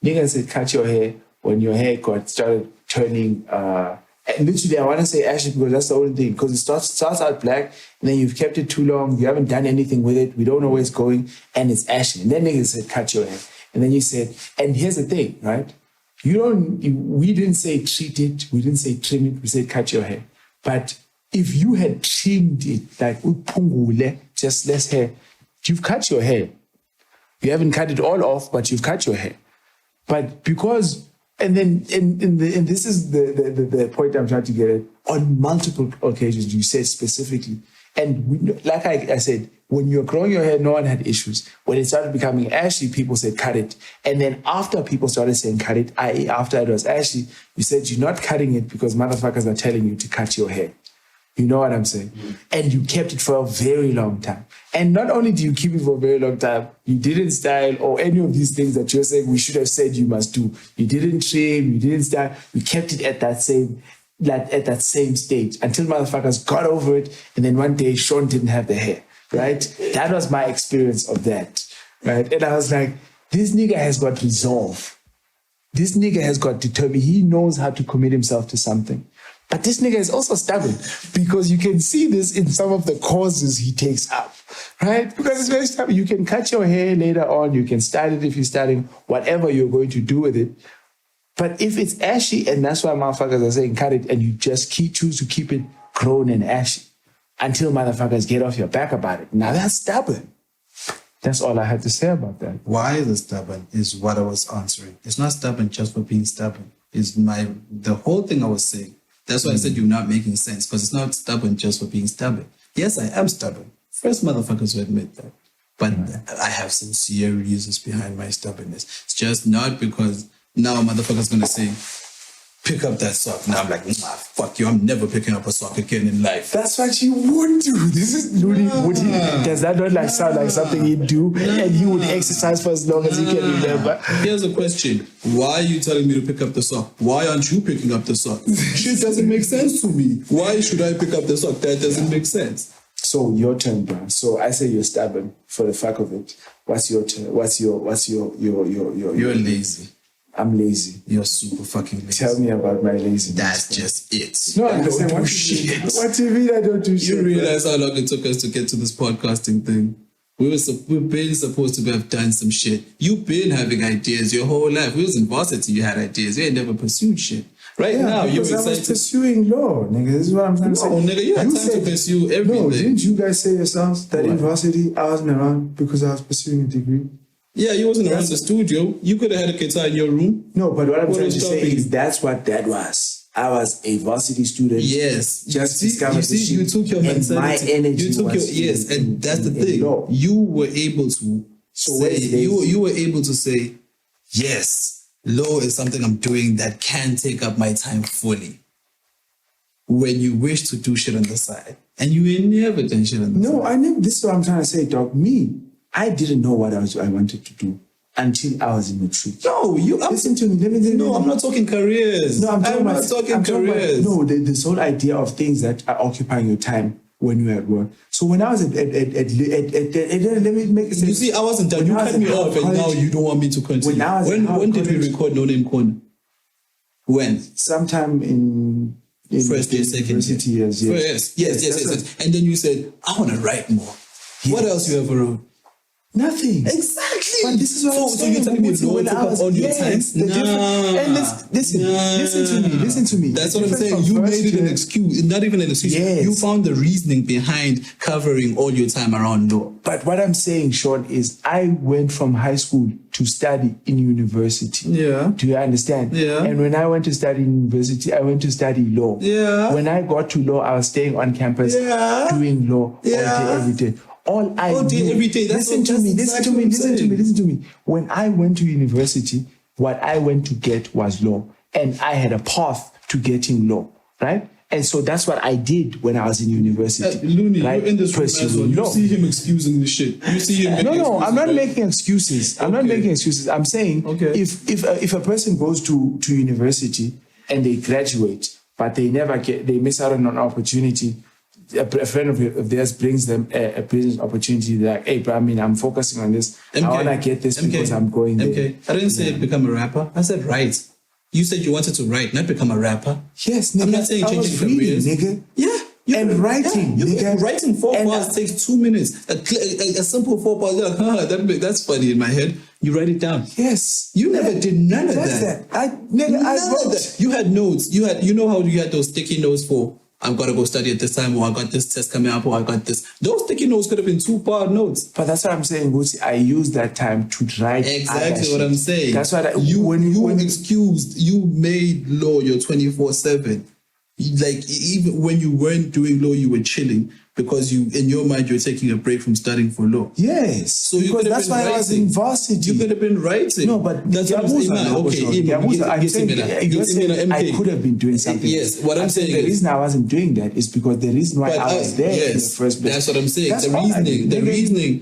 Niggas said cut your hair when your hair started turning. And literally, I want to say ashy because that's the only thing. Because it starts out black, and then you've kept it too long. You haven't done anything with it. We don't know where it's going, and it's ashy. And then niggas said cut your hair, and then you said. And here's the thing, right? We didn't say treat it. We didn't say trim it. We said cut your hair. But if you had trimmed it like upungule, just less hair, you've cut your hair. You haven't cut it all off, but you've cut your hair. But because, and this is the point I'm trying to get at. On multiple occasions, you said specifically, and like I said, when you're growing your hair, no one had issues. When it started becoming ashy, people said cut it. And then after people started saying cut it, i.e. after it was ashy, you said you're not cutting it because motherfuckers are telling you to cut your hair. You know what I'm saying? Mm. And you kept it for a very long time. And not only do you keep it for a very long time, you didn't style or any of these things that you're saying we should have said you must do. You didn't trim, you didn't style. You kept it at that same stage until motherfuckers got over it. And then one day Sean didn't have the hair, right? That was my experience of that, right? And I was like, this nigga has got resolve. This nigga has got determined. He knows how to commit himself to something. But this nigga is also stubborn because you can see this in some of the causes he takes up, right? Because it's very stubborn. You can cut your hair later on. You can style it if you're styling, whatever you're going to do with it. But if it's ashy, and that's why motherfuckers are saying cut it, and you just choose to keep it grown and ashy until motherfuckers get off your back about it. Now that's stubborn. That's all I had to say about that. Why is it stubborn is what I was answering. It's not stubborn just for being stubborn. It's the whole thing I was saying. That's why I said you're not making sense, because it's not stubborn just for being stubborn. Yes, I am stubborn. First motherfuckers will admit that. But I have sincere reasons behind my stubbornness. It's just not because now a motherfucker's going to say, pick up that sock. Now I'm like, fuck you, I'm never picking up a sock again in life. That's what you would do. This is Ludi. Does that not sound like something he'd do? And he would exercise for as long as he can remember. Here's a question. Why are you telling me to pick up the sock? Why aren't you picking up the sock? Shit doesn't make sense to me. Why should I pick up the sock? That doesn't make sense. So your turn, bro. So I say you're stubborn for the fuck of it. What's your turn? What's your You're lazy. I'm lazy. You're super fucking lazy. Tell me about my laziness. That's just it. No, I I'm don't saying, do what shit. What do you mean I don't do shit? You realize how long it took us to get to this podcasting thing? We've been supposed to have done some shit. You've been having ideas your whole life. We was in varsity, you had ideas. You ain't never pursued shit. Right now, you're because I was excited. pursuing law, nigga. This is what I'm trying to say. No, nigga, you had time to pursue everything. No, didn't you guys say yourselves that in What? varsity I wasn't around because I was pursuing a degree? Yeah, you wasn't around the studio. You could have had a guitar in your room. No, but what I'm What trying was to say stopping is you? that's what that was. I was a varsity student. Yes, Just you discovered see, the shit. you took your And mentality. my energy You took was yes, and that's the in thing. law. You were able to So say where's lazy? you were able to say, yes, law is something I'm doing that can take up my time fully. When you wish to do shit on the side, and you ain't never done shit on the side. No, I never. This is what I'm trying to say, dog. I didn't know what I wanted to do until I was in matric. No, Listen to me. Let me. No, I'm not talking careers. No, I'm not talking careers. This whole idea of things that are occupying your time when you're at work. So when I was at let me make it sense. You see, I wasn't done. When You I was cut me at off, and college- now you don't want me to continue. When I was at when did we college- record No Name Corner? When? sometime in First year, second university year. years. Yes. Yes. And then you said, I want to write more. What else you ever wrote? Nothing. Exactly. But this is what I'm so saying. you're telling me When law I took up was- all your yes, time? the different- and listen to me. That's The what I'm difference saying. from You first made it an year- excuse, not even an excuse. Yes. You found the reasoning behind covering all your time around law. But what I'm saying, Sean, is I went from high school to study in university. Yeah. Do you understand? Yeah. And when I went to study in university, I went to study law. Yeah. When I got to law, I was staying on campus Yeah. doing law all Yeah. day, every day. All I All day, knew- every day. That's listen what- to that's me, listen exactly to me, what I'm listen to saying. me, listen to me. When I went to university, what I went to get was law. And I had a path to getting law, right? And so that's what I did when I was in university. Looney, right? you're in this room as well. Pursuing You law. see him excusing the shit. You see him making No, excuses, I'm not right? making excuses. I'm not Okay. making excuses. I'm saying Okay. if a person goes to university and they graduate, but they never they miss out on an opportunity. A friend of theirs brings them a business opportunity. They're like, hey, bro, I mean, I'm focusing on this. I want to get this because I'm going there. Okay. I didn't say become a rapper. I said write. You said you wanted to write, not become a rapper. Yes, nigga. I'm not saying I was changing careers. reading, nigga. Yeah. And writing, nigga. Writing 4 And, bars takes 2 minutes. A simple 4 bars. You're like, that's funny in my head. You write it down. Yes. You never did none of That's that. I None of wrote. that. You had notes. You know how you had those sticky notes for I'm gonna go study at this time, or I got this test coming up, or I got this. Those sticky notes could have been 2-part notes. But that's what I'm saying, Gucci. I used that time to write. Exactly other what I'm shit. saying. That's what you excused. You made law your 24/7. Like even when you weren't doing law, you were chilling because you, in your mind, you're taking a break from studying for law. Yes. So you because could have that's been why I was writing. in varsity. You could have been writing. No, but that's what I'm saying. I'm saying you're saying I could have been doing something. Yes, what I'm saying the is, reason I wasn't doing that is because the reason why but I was there in the first place. That's what I'm saying. That's The all I reasoning,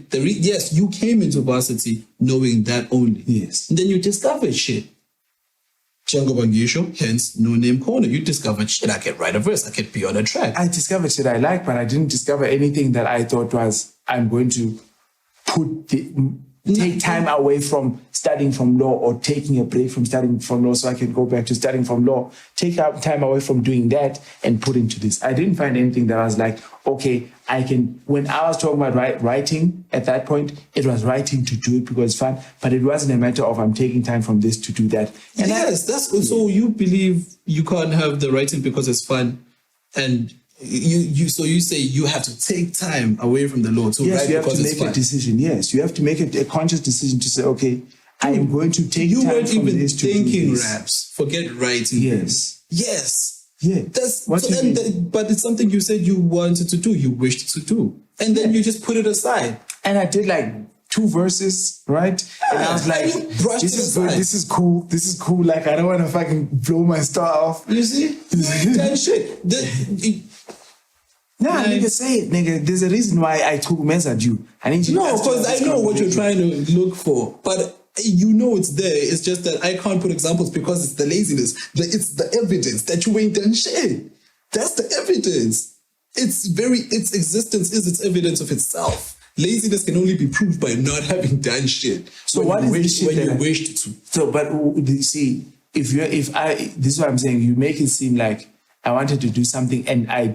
did. Nigga, yes, you came into varsity knowing that only. Yes. And then you discovered shit. Django Bangisho, hence No Name Corner. You discovered shit. I can write a verse. I can be on a track. I discovered shit I like, but I didn't discover anything that I thought was I'm going to take time away from studying from law or taking a break from studying from law so I can go back to studying from law. Take out time away from doing that and put into this. I didn't find anything that I was like, okay, I can. When I was talking about writing at that point, it was writing to do it because it's fun, but it wasn't a matter of I'm taking time from this to do that. And yes, so you believe you can't have the writing because it's fun, and you say you have to take time away from the law to yes, write you have because to it's make a fun. decision. Yes, you have to make a conscious decision to say, okay, I am going to take You time weren't from even this to do thinking this. raps. Forget writing. Yes. Yes. Yeah. That's What do you mean? but it's something you said you wanted to do, you wished to do, and then you just put it aside. And I did like 2 verses, right? And I was like, And you brushed this it is good, aside. this is cool, this is cool. Like, I don't want to fucking blow my star off. You see, you ain't done shit. Nah, Nice. nigga, say it, nigga. There's a reason why I took message you. I need you No, to because I know what you're trying to look for, but you know it's there. It's just that I can't put examples because it's the laziness. It's the evidence that you ain't done shit. That's the evidence. Its existence is its evidence of itself. Laziness can only be proved by not having done shit. So when what you is the shit when that you I- wished to? So, but you see, this is what I'm saying. You make it seem like I wanted to do something and I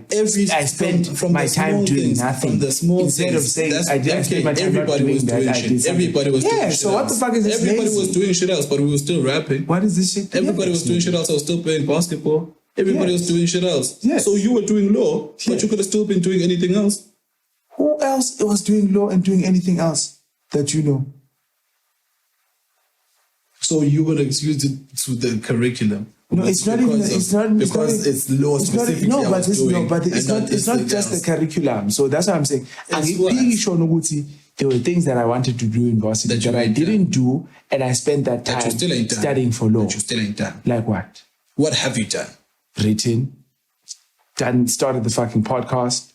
spent from my the time small doing things, nothing. from the small Instead things. of saying That's- I spent my time not everybody was doing that, doing I shit. did something. Everybody was doing Yeah, shit so what the else. fuck is this Everybody lazy? was doing shit else, but we were still rapping. What is this shit? Everybody was doing shit else. I was still playing basketball. Everybody Yes. was doing shit else. Yes. So you were doing law, but Yes. you could have still been doing anything else. Who else was doing law and doing anything else that you know? So you would excuse it to the curriculum. No, it's not even. It's not because it's law it's not- specifically. No, I but was doing, it's and not. It's this not thing just the else. curriculum. So that's what I'm saying. It's what? There were things that I wanted to do in varsity That you that I ain't didn't do, and I spent that That time you still ain't done. studying for law. That you still ain't done. Like what? What have you done? Written. Started the fucking podcast.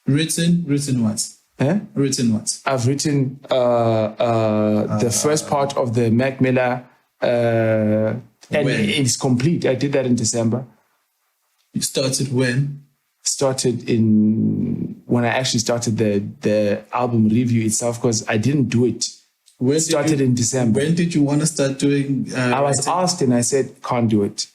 Written what? Eh? Written what? I've written the first part of the Mac Miller, and When? it's complete. I did that in December. You started when? Started in when I actually started the album review itself because I didn't do it. When did Started you- in December. When did you want to start doing? I was writing? asked and I said can't do it.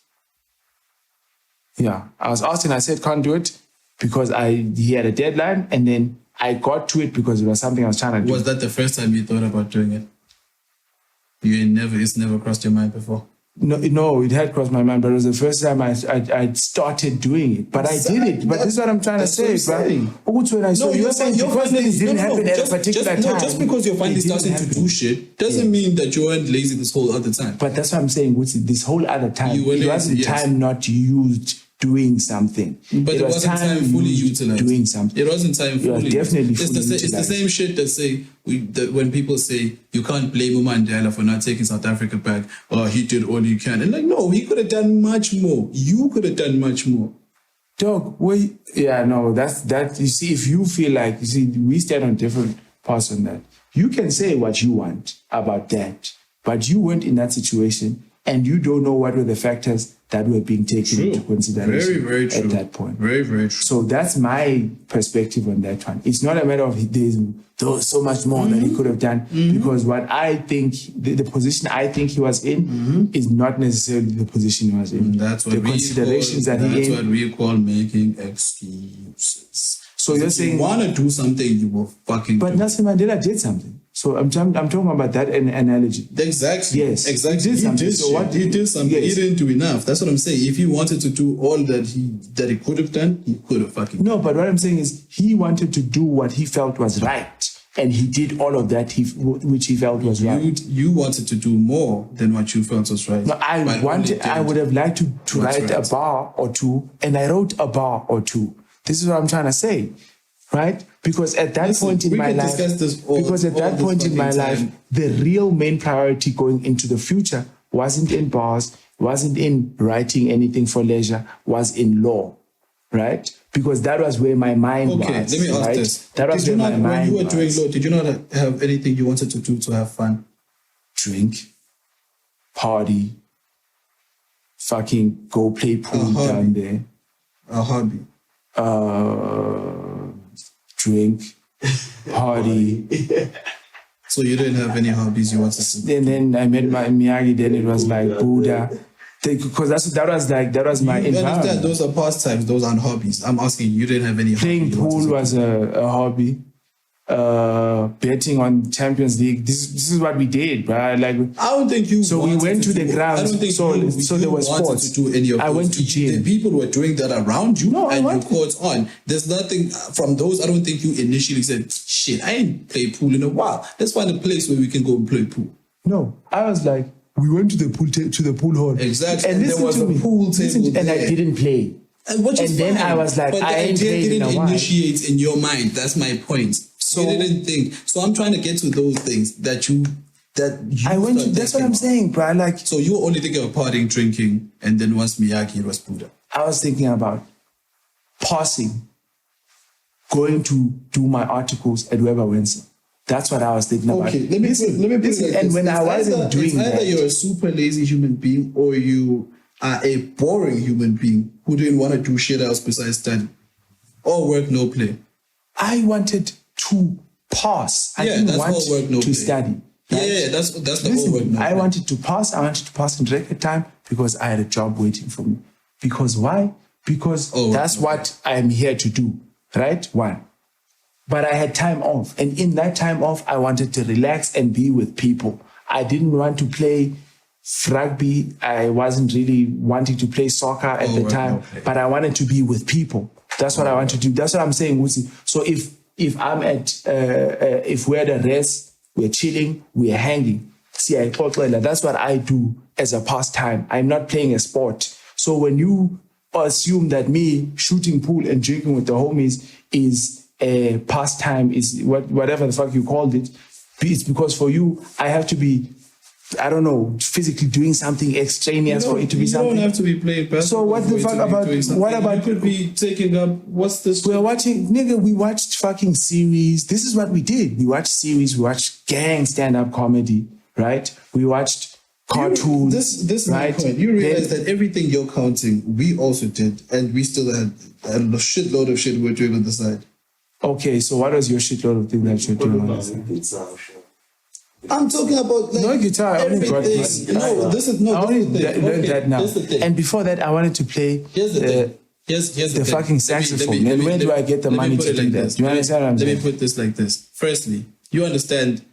Yeah, I was asked and I said can't do it because he had a deadline, and then I got to it because it was something I was trying to do. Was that the first time you thought about doing it? It's never crossed your mind before? No, it had crossed my mind, but it was the first time I started doing it. But I did it. But this is what I'm trying to say, bro. Also, when I saw you're saying because things didn't happen at a particular time. Just because you're finally starting to do shit doesn't mean that you weren't lazy this whole other time. But that's what I'm saying. This whole other time, it wasn't time not used doing something. But it wasn't time fully utilized. Doing something. It wasn't time fully definitely utilized. It's the same shit that say when people say you can't blame Mandela for not taking South Africa back, or he did all he can. And like, no, he could have done much more. You could have done much more. Dog, that's that. You see, if you feel like, we stand on different parts on that. You can say what you want about that, but you weren't in that situation, and you don't know what were the factors that were being taken into consideration very, very true. at that point. Very, very true. So that's my perspective on that one. It's not a matter of there was so much more that he could have done, because what I think, the position I think he was in is not necessarily the position he was in. That's what we call making excuses. So you're saying you want to do something, you will fucking But do. Nelson Mandela did something. So I'm talking about that analogy. Exactly. Yes. Exactly. He did something. He did something. Yes. He didn't do enough. That's what I'm saying. If he wanted to do all that he could have done, he could have fucking No, but what I'm saying is he wanted to do what he felt was right. And he did all of that which he felt was right. You wanted to do more than what you felt was right. No, I would have liked to write a bar or two, and I wrote a bar or two. This is what I'm trying to say. Right? Because at that point in my life, the real main priority going into the future wasn't in bars, wasn't in writing anything for leisure, was in law. Right? Because that was where my mind was. Okay, let me ask this. That was where my mind was. When you were doing law, did you not have anything you wanted to do to have fun? Drink, party, fucking go play pool down there. A hobby. Drink, party. So you didn't have any hobbies you wanted to do? And then I met my Miyagi. Then it was like Buddha, because that was my environment. Those are pastimes. Those aren't hobbies. I'm asking you didn't have any. Playing pool was a hobby. Betting on Champions League. This is what we did, right? Like, I don't think you. So we went to the grounds. I don't think so there was sports. To do any of I those. went to gym. The people were doing that around you, and you caught on. There's nothing from those. I don't think you initially said, "Shit, I ain't played pool in a while. Let's find a place where we can go and play pool." No, I was like, we went to the pool hall. Exactly, and there was a pool table and I didn't play. And then I was like, but I ain't played in a while. Didn't initiate in your mind. That's my point. So you didn't think. So I'm trying to get to those things that you. I went to. That's what I'm saying, bro. Like, so you were only thinking of partying, drinking, and then once Miyagi, it was Buddha. I was thinking about passing, going to do my articles at Weber Winsor. That's what I was thinking about. Okay, let me put it like and this. when I wasn't doing that, either you're a super lazy human being or you are a boring human being who didn't want to do shit else besides study. Or work, no play. I wanted to pass. I didn't want work, no to play. study. Right? Yeah, that's the whole work, no play. I wanted to pass. I wanted to pass in record time because I had a job waiting for me. Because why? Because that's what I'm here to do. Right? One. But I had time off. And in that time off, I wanted to relax and be with people. I didn't want to play rugby. I wasn't really wanting to play soccer at the time, but I wanted to be with people. That's what I want to do. That's what I'm saying, Wusi. So if I'm at, if we're at a rest, we're chilling, we're hanging. See, that's what I do as a pastime. I'm not playing a sport. So when you assume that me shooting pool and drinking with the homies is a pastime, is whatever the fuck you called it, it's because for you, I have to be, I don't know, physically doing something extraneous for it to be something. You don't have to be playing basketball. So what the fuck about, what about... You could be taking up, what's this? We're watching, nigga, we watched fucking series. This is what we did. We watched series, we watched gang stand-up comedy, right? We watched cartoons. This is my point. You realize that everything you're counting, we also did, and we still had a shitload of shit we were doing on the side. Okay, so what was your shitload of things that you're doing on the side? I'm talking about like No guitar, I only got everything. this. No, this is no. I only this is the thing. learned Okay, that now. Here's the thing. And before that, I wanted to play Here's the thing. Here's the thing. fucking saxophone. And where do I get the let me money put to it do like that? this. Do you understand what I'm Let me saying? put this like this. Firstly, you understand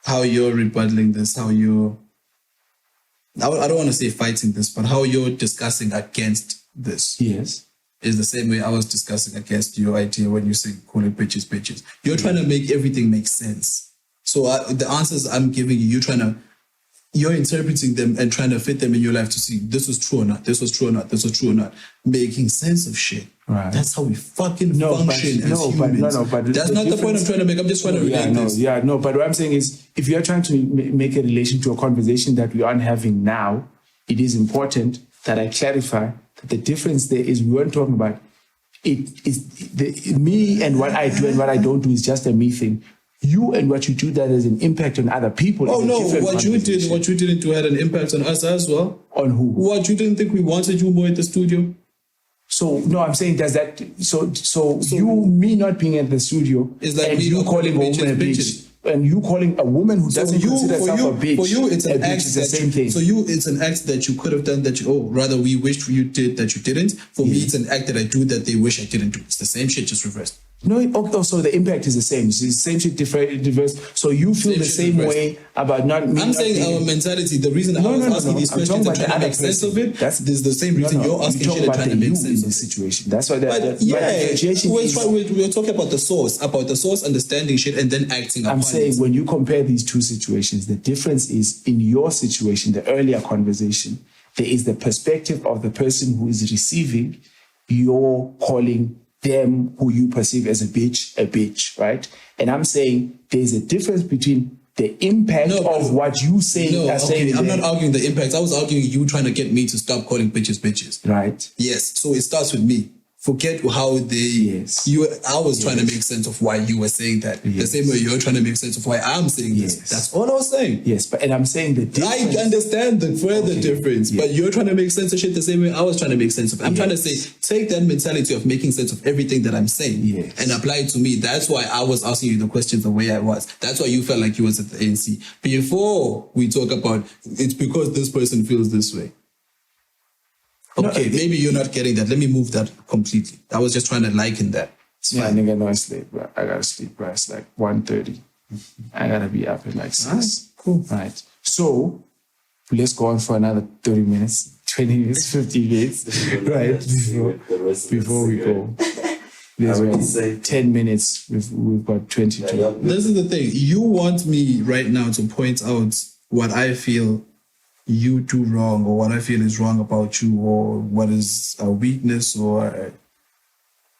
how you're rebuttaling this, how you're, I don't want to say fighting this, but how you're discussing against this Yes. is the same way I was discussing against your idea when you say call it bitches. You're trying to make everything make sense. So the answers I'm giving you, you're interpreting them and trying to fit them in your life to see this was true or not, this was true or not, this was true or not, making sense of shit. Right. That's how we fucking No, but- function as no, but- humans. no, but that's the not the point difference- I'm trying to make. I'm just trying to relate this. But what I'm saying is, if you're trying to make a relation to a conversation that we aren't having now, it is important that I clarify that the difference there is we weren't talking about it is me and what I do and what I don't do is just a me thing. You and what you do that has an impact on other people. Oh is a no, different what you didn't do had an impact on us as well. On who? What you didn't think we wanted you more at the studio? So no, I'm saying does that so you me not being at the studio It's like and me you not calling a calling woman a bitches bitch and you calling a woman who doesn't consider herself a bitch. For you, it's an a bitch act is the that same you, thing. For you, it's an act that you could have done that rather we wished you did that you didn't. For me, it's an act that I do that they wish I didn't do. It's the same shit, just reversed. No, so the impact is the same. It's the same shit, diverse. So you feel the same way about not me. I'm not saying being- our mentality. The reason I was asking these I'm questions talking and about trying the to other make sense of person. it. That's the same reason you're asking talking shit and about trying to the make you sense in of this it. situation. That's why But my differentiation is. we're talking about the source, understanding shit, and then acting upon I'm saying it. when you compare these two situations, the difference is in your situation, the earlier conversation, there is the perspective of the person who is receiving, you're calling them who you perceive as a bitch, right? And I'm saying there's a difference between the impact of what you say. No, are saying I'm there, not arguing the impact. I was arguing you trying to get me to stop calling bitches. right? Yes, so it starts with me. Forget how they. Yes. I was trying to make sense of why you were saying that. The Yes. same way you're trying to make sense of why I'm saying this. Yes. That's all I was saying. Yes, and I'm saying the difference. I understand the further Okay. difference, Yeah. but you're trying to make sense of shit the same way I was trying to make sense of it. I'm trying to say, take that mentality of making sense of everything that I'm saying Yes. and apply it to me. That's why I was asking you the questions the way I was. That's why you felt like you was at the ANC. Before we talk about, it's because this person feels this way. Okay, maybe you're not getting that. Let me move that completely. I was just trying to liken that. It's fine, nigga, no sleep, bro. I gotta sleep, bro. It's like 1:30. I gotta be up at like 6. Cool. Right. So let's go on for another 30 minutes, 20 minutes, 50 minutes. Right. Before we go. There's I would already say- 10 minutes. We've got 22. This is the thing. You want me right now to point out what I feel you do wrong or what I feel is wrong about you or what is a weakness or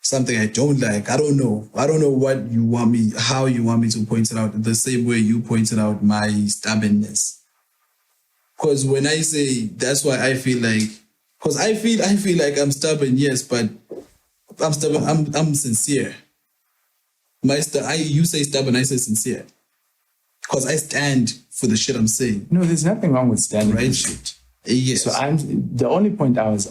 something I don't like. I don't know. I don't know what you want me, how you want me to point it out the same way you pointed out my stubbornness. Because when I say, that's why I feel like, because I feel like I'm stubborn, yes, but I'm stubborn. I'm sincere. You say stubborn, I say sincere. Because I stand for the shit I'm saying. No, there's nothing wrong with standing for Right? shit. Yes. So the only point I was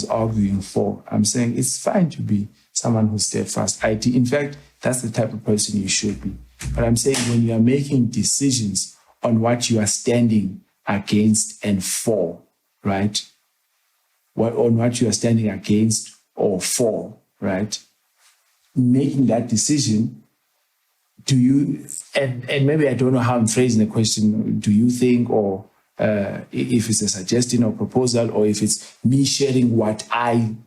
arguing for, I'm saying it's fine to be someone who's steadfast. In fact, that's the type of person you should be. But I'm saying when you are making decisions on what you are standing against and for, right? On what you are standing against or for, right? Making that decision, do you, and maybe I don't know how I'm phrasing the question, do you think, or if it's a suggestion or proposal, or if it's me sharing what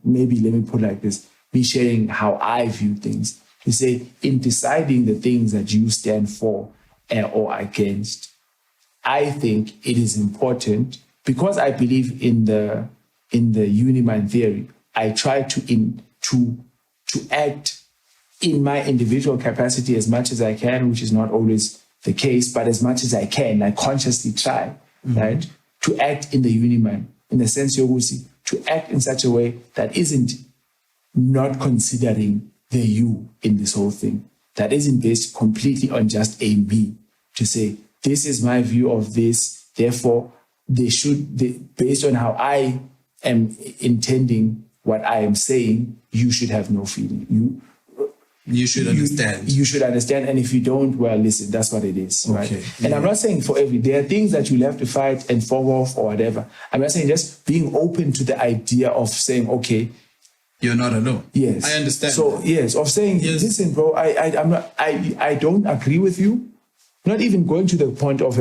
maybe let me put it like this, me sharing how I view things. You say, in deciding the things that you stand for or against, I think it is important, because I believe in the Unimind theory, I try to act in my individual capacity as much as I can, which is not always the case, but as much as I can, I consciously try, right, to act in the Unimind, in the sense to act in such a way that isn't not considering the you in this whole thing, that isn't based completely on just a me, to say, this is my view of this, therefore, based on how I am intending what I am saying, you should have no feeling. You should understand. You should understand. And if you don't, well, listen, that's what it is. Right. Okay. And I'm not saying for there are things that you'll have to fight and fall off or whatever. I'm not saying just being open to the idea of saying, okay, you're not alone. yes. I understand. So yes, of saying, Yes. listen, bro, I don't agree with you. Not even going to the point of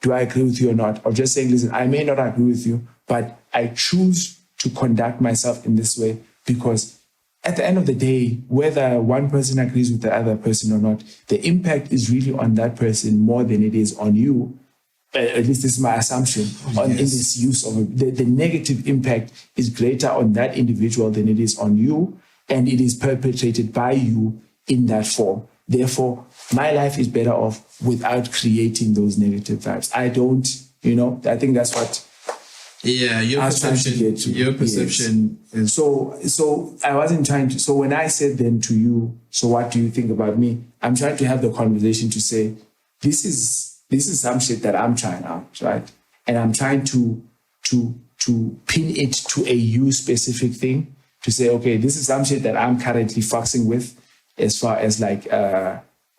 do I agree with you or not, or just saying, listen, I may not agree with you, but I choose to conduct myself in this way because at the end of the day, whether one person agrees with the other person or not, the impact is really on that person more than it is on you. At least this is my assumption in this use of it. The negative impact is greater on that individual than it is on you, and it is perpetrated by you in that form. Therefore, my life is better off without creating those negative vibes. I think that's what yeah, your I was trying to perception. get to. Your perception is So I wasn't trying to. So when I said then to you, so what do you think about me? I'm trying to have the conversation to say, this is some shit that I'm trying out, right? And I'm trying to pin it to a you specific thing to say, okay, this is some shit that I'm currently fussing with as far as like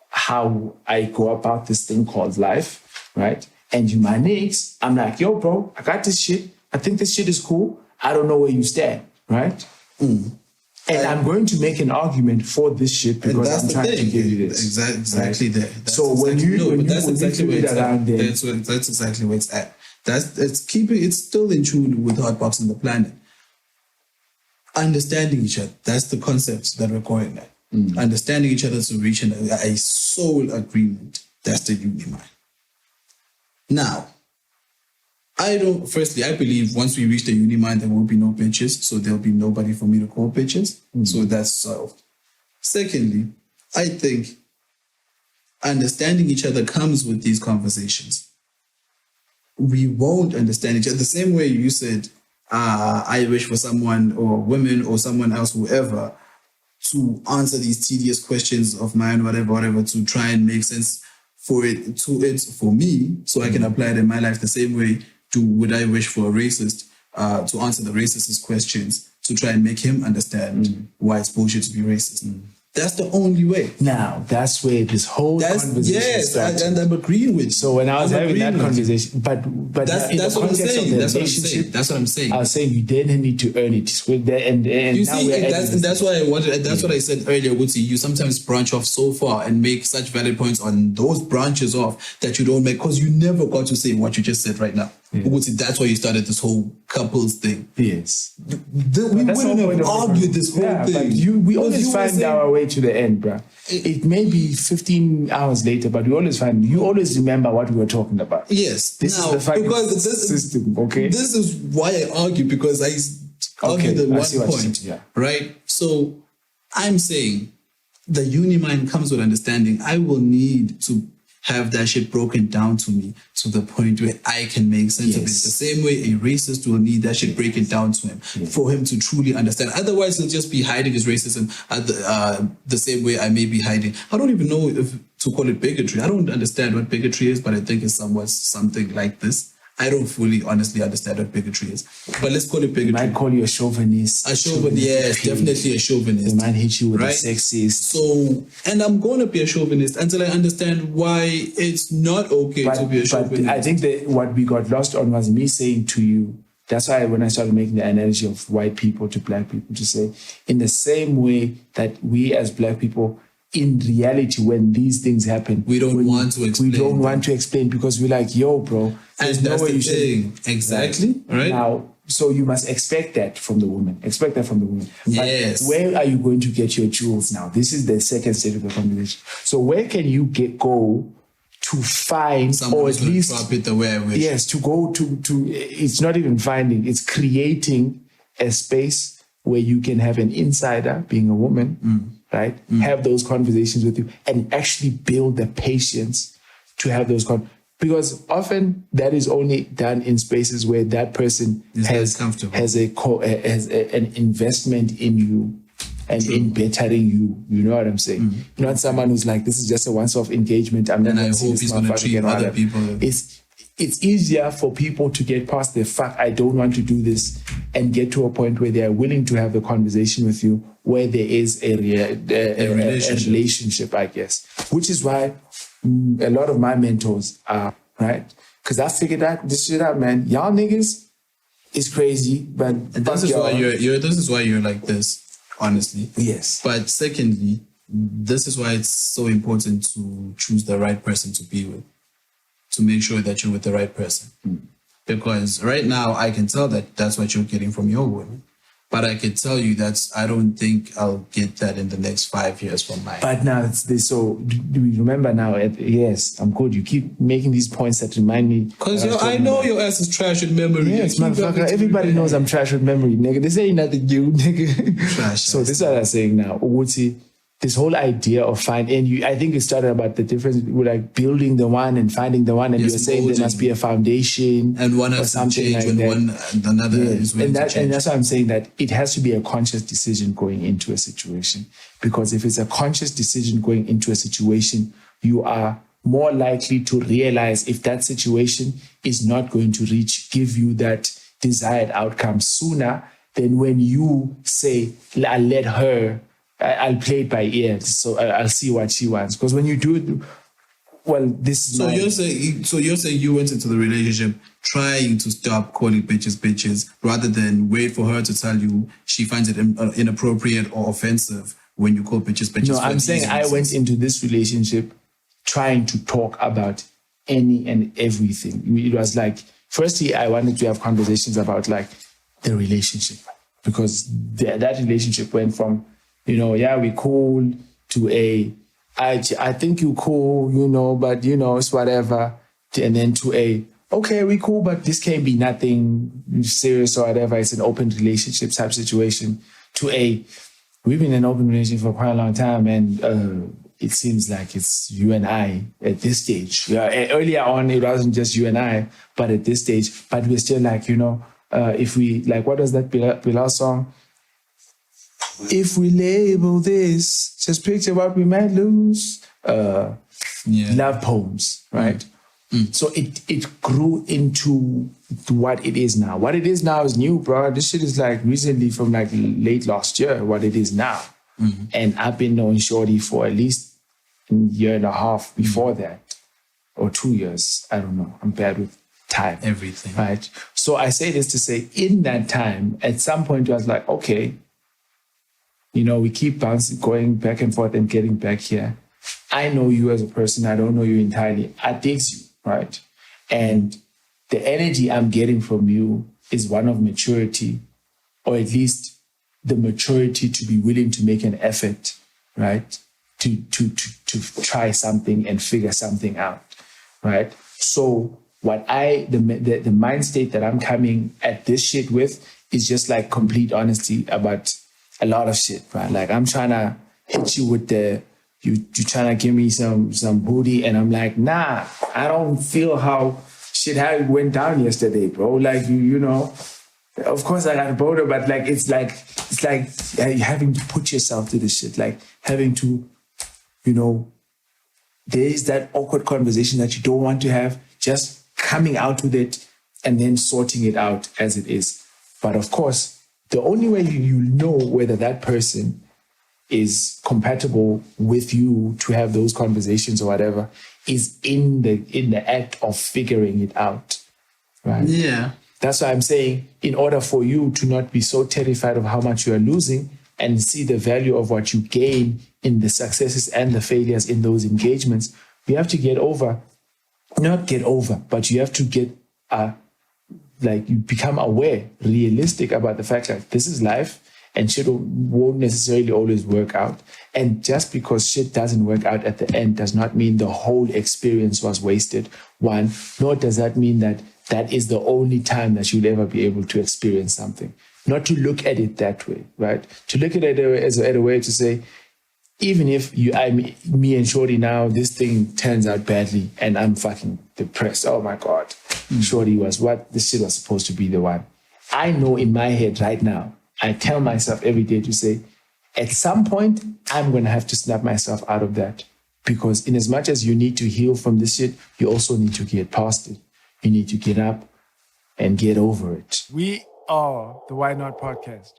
how I go about this thing called life, right? And you my next, I'm like, yo, bro, I got this shit. I think this shit is cool. I don't know where you stand, right? And I'm going to make an argument for this shit because I'm trying to give you this. Exactly right? there. That's So when exactly, you that's exactly where it's around at. there, That's exactly where it's at. It's still in tune with Hotbox and the Planet. Understanding each other. That's the concept that we're calling that. Understanding each other to reach a soul agreement. That's the Unimind. Now, I believe once we reach the Unimind, there will be no bitches, so there'll be nobody for me to call bitches. So that's solved. Secondly, I think understanding each other comes with these conversations. We won't understand each other. The same way you said, I wish for someone or women or someone else, whoever, to answer these tedious questions of mine, whatever, to try and make sense for me, so I can apply it in my life the same way would I wish for a racist to answer the racist's questions to try and make him understand why it's bullshit to be racist. That's the only way. now that's where this whole conversation started. And I'm agreeing with you. So when I was having that conversation, but That's in the what I'm context saying. of the That's what I'm relationship, saying. That's what I'm saying. I was saying you didn't need to earn it. And You now see, we're adding that's why I wanted. That's what I said earlier, Woodsy. You sometimes branch off so far and make such valid points on those branches off that you don't make because you never got to say what you just said right now. Woodsy, that's why you started this whole couples thing. yes. We That's wouldn't the point have of argued this whole But thing. we Because always you were find saying- our way to the end, bruh. It may be 15 hours later, but you always remember what we were talking about. Yes. This now, is the fucking because this system, okay? This is why I argue, because I argue Okay, the I one see what you're point. saying, yeah. Right? So I'm saying the Unimind comes with understanding. I will need to have that shit broken down to me to the point where I can make sense of it. Yes. The same way a racist will need that shit breaking down to him for him to truly understand. Otherwise, he'll just be hiding his racism the same way I may be hiding. I don't even know if to call it bigotry. I don't understand what bigotry is, but I think it's somewhat something like this. I don't fully, honestly understand what bigotry is. But let's call it bigotry. Might call you a chauvinist. A chauvinist, yes, definitely a chauvinist. The man hit you with Right? a sexist. So, and I'm going to be a chauvinist until I understand why it's not okay to be a But chauvinist. I think that what we got lost on was me saying to you, that's why when I started making the analogy of white people to black people, to say, in the same way that we as black people, in reality, when these things happen, We don't want to explain We don't them. want to explain because we're like, yo, bro, there's And no that's way the you should. thing. Exactly. Right? Now, so you must expect that from the woman. Expect that from the woman. Yes. But where are you going to get your jewels now? This is the second stage of the conversation. So where can you go to find, Someone or who's at gonna least, drop it the way I wish. yes, to go to, it's not even finding, it's creating a space where you can have an insider, being a woman, right? Have those conversations with you and actually build the patience to have those because often that is only done in spaces where that person Is has comfortable. an investment in you and in bettering you. You know what I'm saying? Not someone who's like, this is just a once-off engagement. I'm And not I gonna see hope this he's gonna motherfucker treat again or other whatever. people. it's easier for people to get past the fuck, I don't want to do this, and get to a point where they are willing to have the conversation with you, where there is a relationship, I guess. Which is why a lot of my mentors are, right? Because I figured this shit out, man. Y'all niggas is crazy, but And this is why this is why you're like this, honestly. Yes. But secondly, this is why it's so important to choose the right person to be with, to make sure that you're with the right person. Because right now I can tell that that's what you're getting from your woman. But I can tell you that I don't think I'll get that in the next 5 years from mine. But now it's this. So do we remember now? Yes, I'm good. You keep making these points that remind me. Because I know your ass is trash with memory. Yes, motherfucker. Everybody knows I'm trash with memory, nigga. This ain't nothing new, nigga. Trash. So this is what I'm saying now. Uguti, this whole idea of finding, I think it started about the difference with like building the one and finding the one, and Yes, you're saying there molding. must be a foundation And one or has to something change like when that. another Yeah. is willing to change. And that's why I'm saying that it has to be a conscious decision going into a situation. Because if it's a conscious decision going into a situation, you are more likely to realize if that situation is not going to give you that desired outcome sooner than when you say, I'll let her, I'll play it by ear, so I'll see what she wants. Because when you do it, well, this is So my- you're saying you went into the relationship trying to stop calling bitches rather than wait for her to tell you she finds it inappropriate or offensive when you call bitches. No, for I'm these saying I reasons. went into this relationship trying to talk about any and everything. It was like, firstly, I wanted to have conversations about like the relationship, because that relationship went from, yeah, we cool, to I think you cool, but it's whatever. And then to okay, we cool, but this can't be nothing serious or whatever. It's an open relationship type situation. To we've been in an open relationship for quite a long time, and it seems like it's you and I at this stage. Yeah, earlier on, it wasn't just you and I, but at this stage, but we're still like, if we, like, what was that Bilal song? If we label this, just picture what we might lose. Love poems, right? So it grew into what it is now. What it is now is new, bro. This shit is like recently from like late last year, what it is now. And I've been knowing Shorty for at least a year and a half before that, or 2 years. I don't know. I'm bad with time. Everything. Right? So I say this to say, in that time, at some point, I was like, okay, we keep bouncing, going back and forth and getting back here. I know you as a person. I don't know you entirely. I dig you, right? And the energy I'm getting from you is one of maturity, or at least the maturity to be willing to make an effort, right? To try something and figure something out, right? So what the mind state that I'm coming at this shit with is just like complete honesty about a lot of shit, right? Like I'm trying to hit you with you trying to give me some booty, and I'm like, nah, I don't feel how it went down yesterday, bro. Like of course I got a boner, but like it's like having to put yourself to this shit, like having to, there is that awkward conversation that you don't want to have, just coming out with it and then sorting it out as it is. But of course, the only way you know whether that person is compatible with you to have those conversations or whatever is in the act of figuring it out, right? Yeah. That's why I'm saying, in order for you to not be so terrified of how much you are losing and see the value of what you gain in the successes and the failures in those engagements, you have to but you have to get you become aware, realistic about the fact that this is life and shit won't necessarily always work out. And just because shit doesn't work out at the end does not mean the whole experience was wasted. One, nor does that mean that is the only time that you'll ever be able to experience something. Not to look at it that way, right? To look at it as a way to say, even if me and Shorty now, this thing turns out badly and I'm fucking depressed. Oh my God. Shorty was what? This shit was supposed to be the one. I know in my head right now, I tell myself every day to say, at some point, I'm going to have to snap myself out of that. Because in as much as you need to heal from this shit, you also need to get past it. You need to get up and get over it. We are the Why Not Podcast.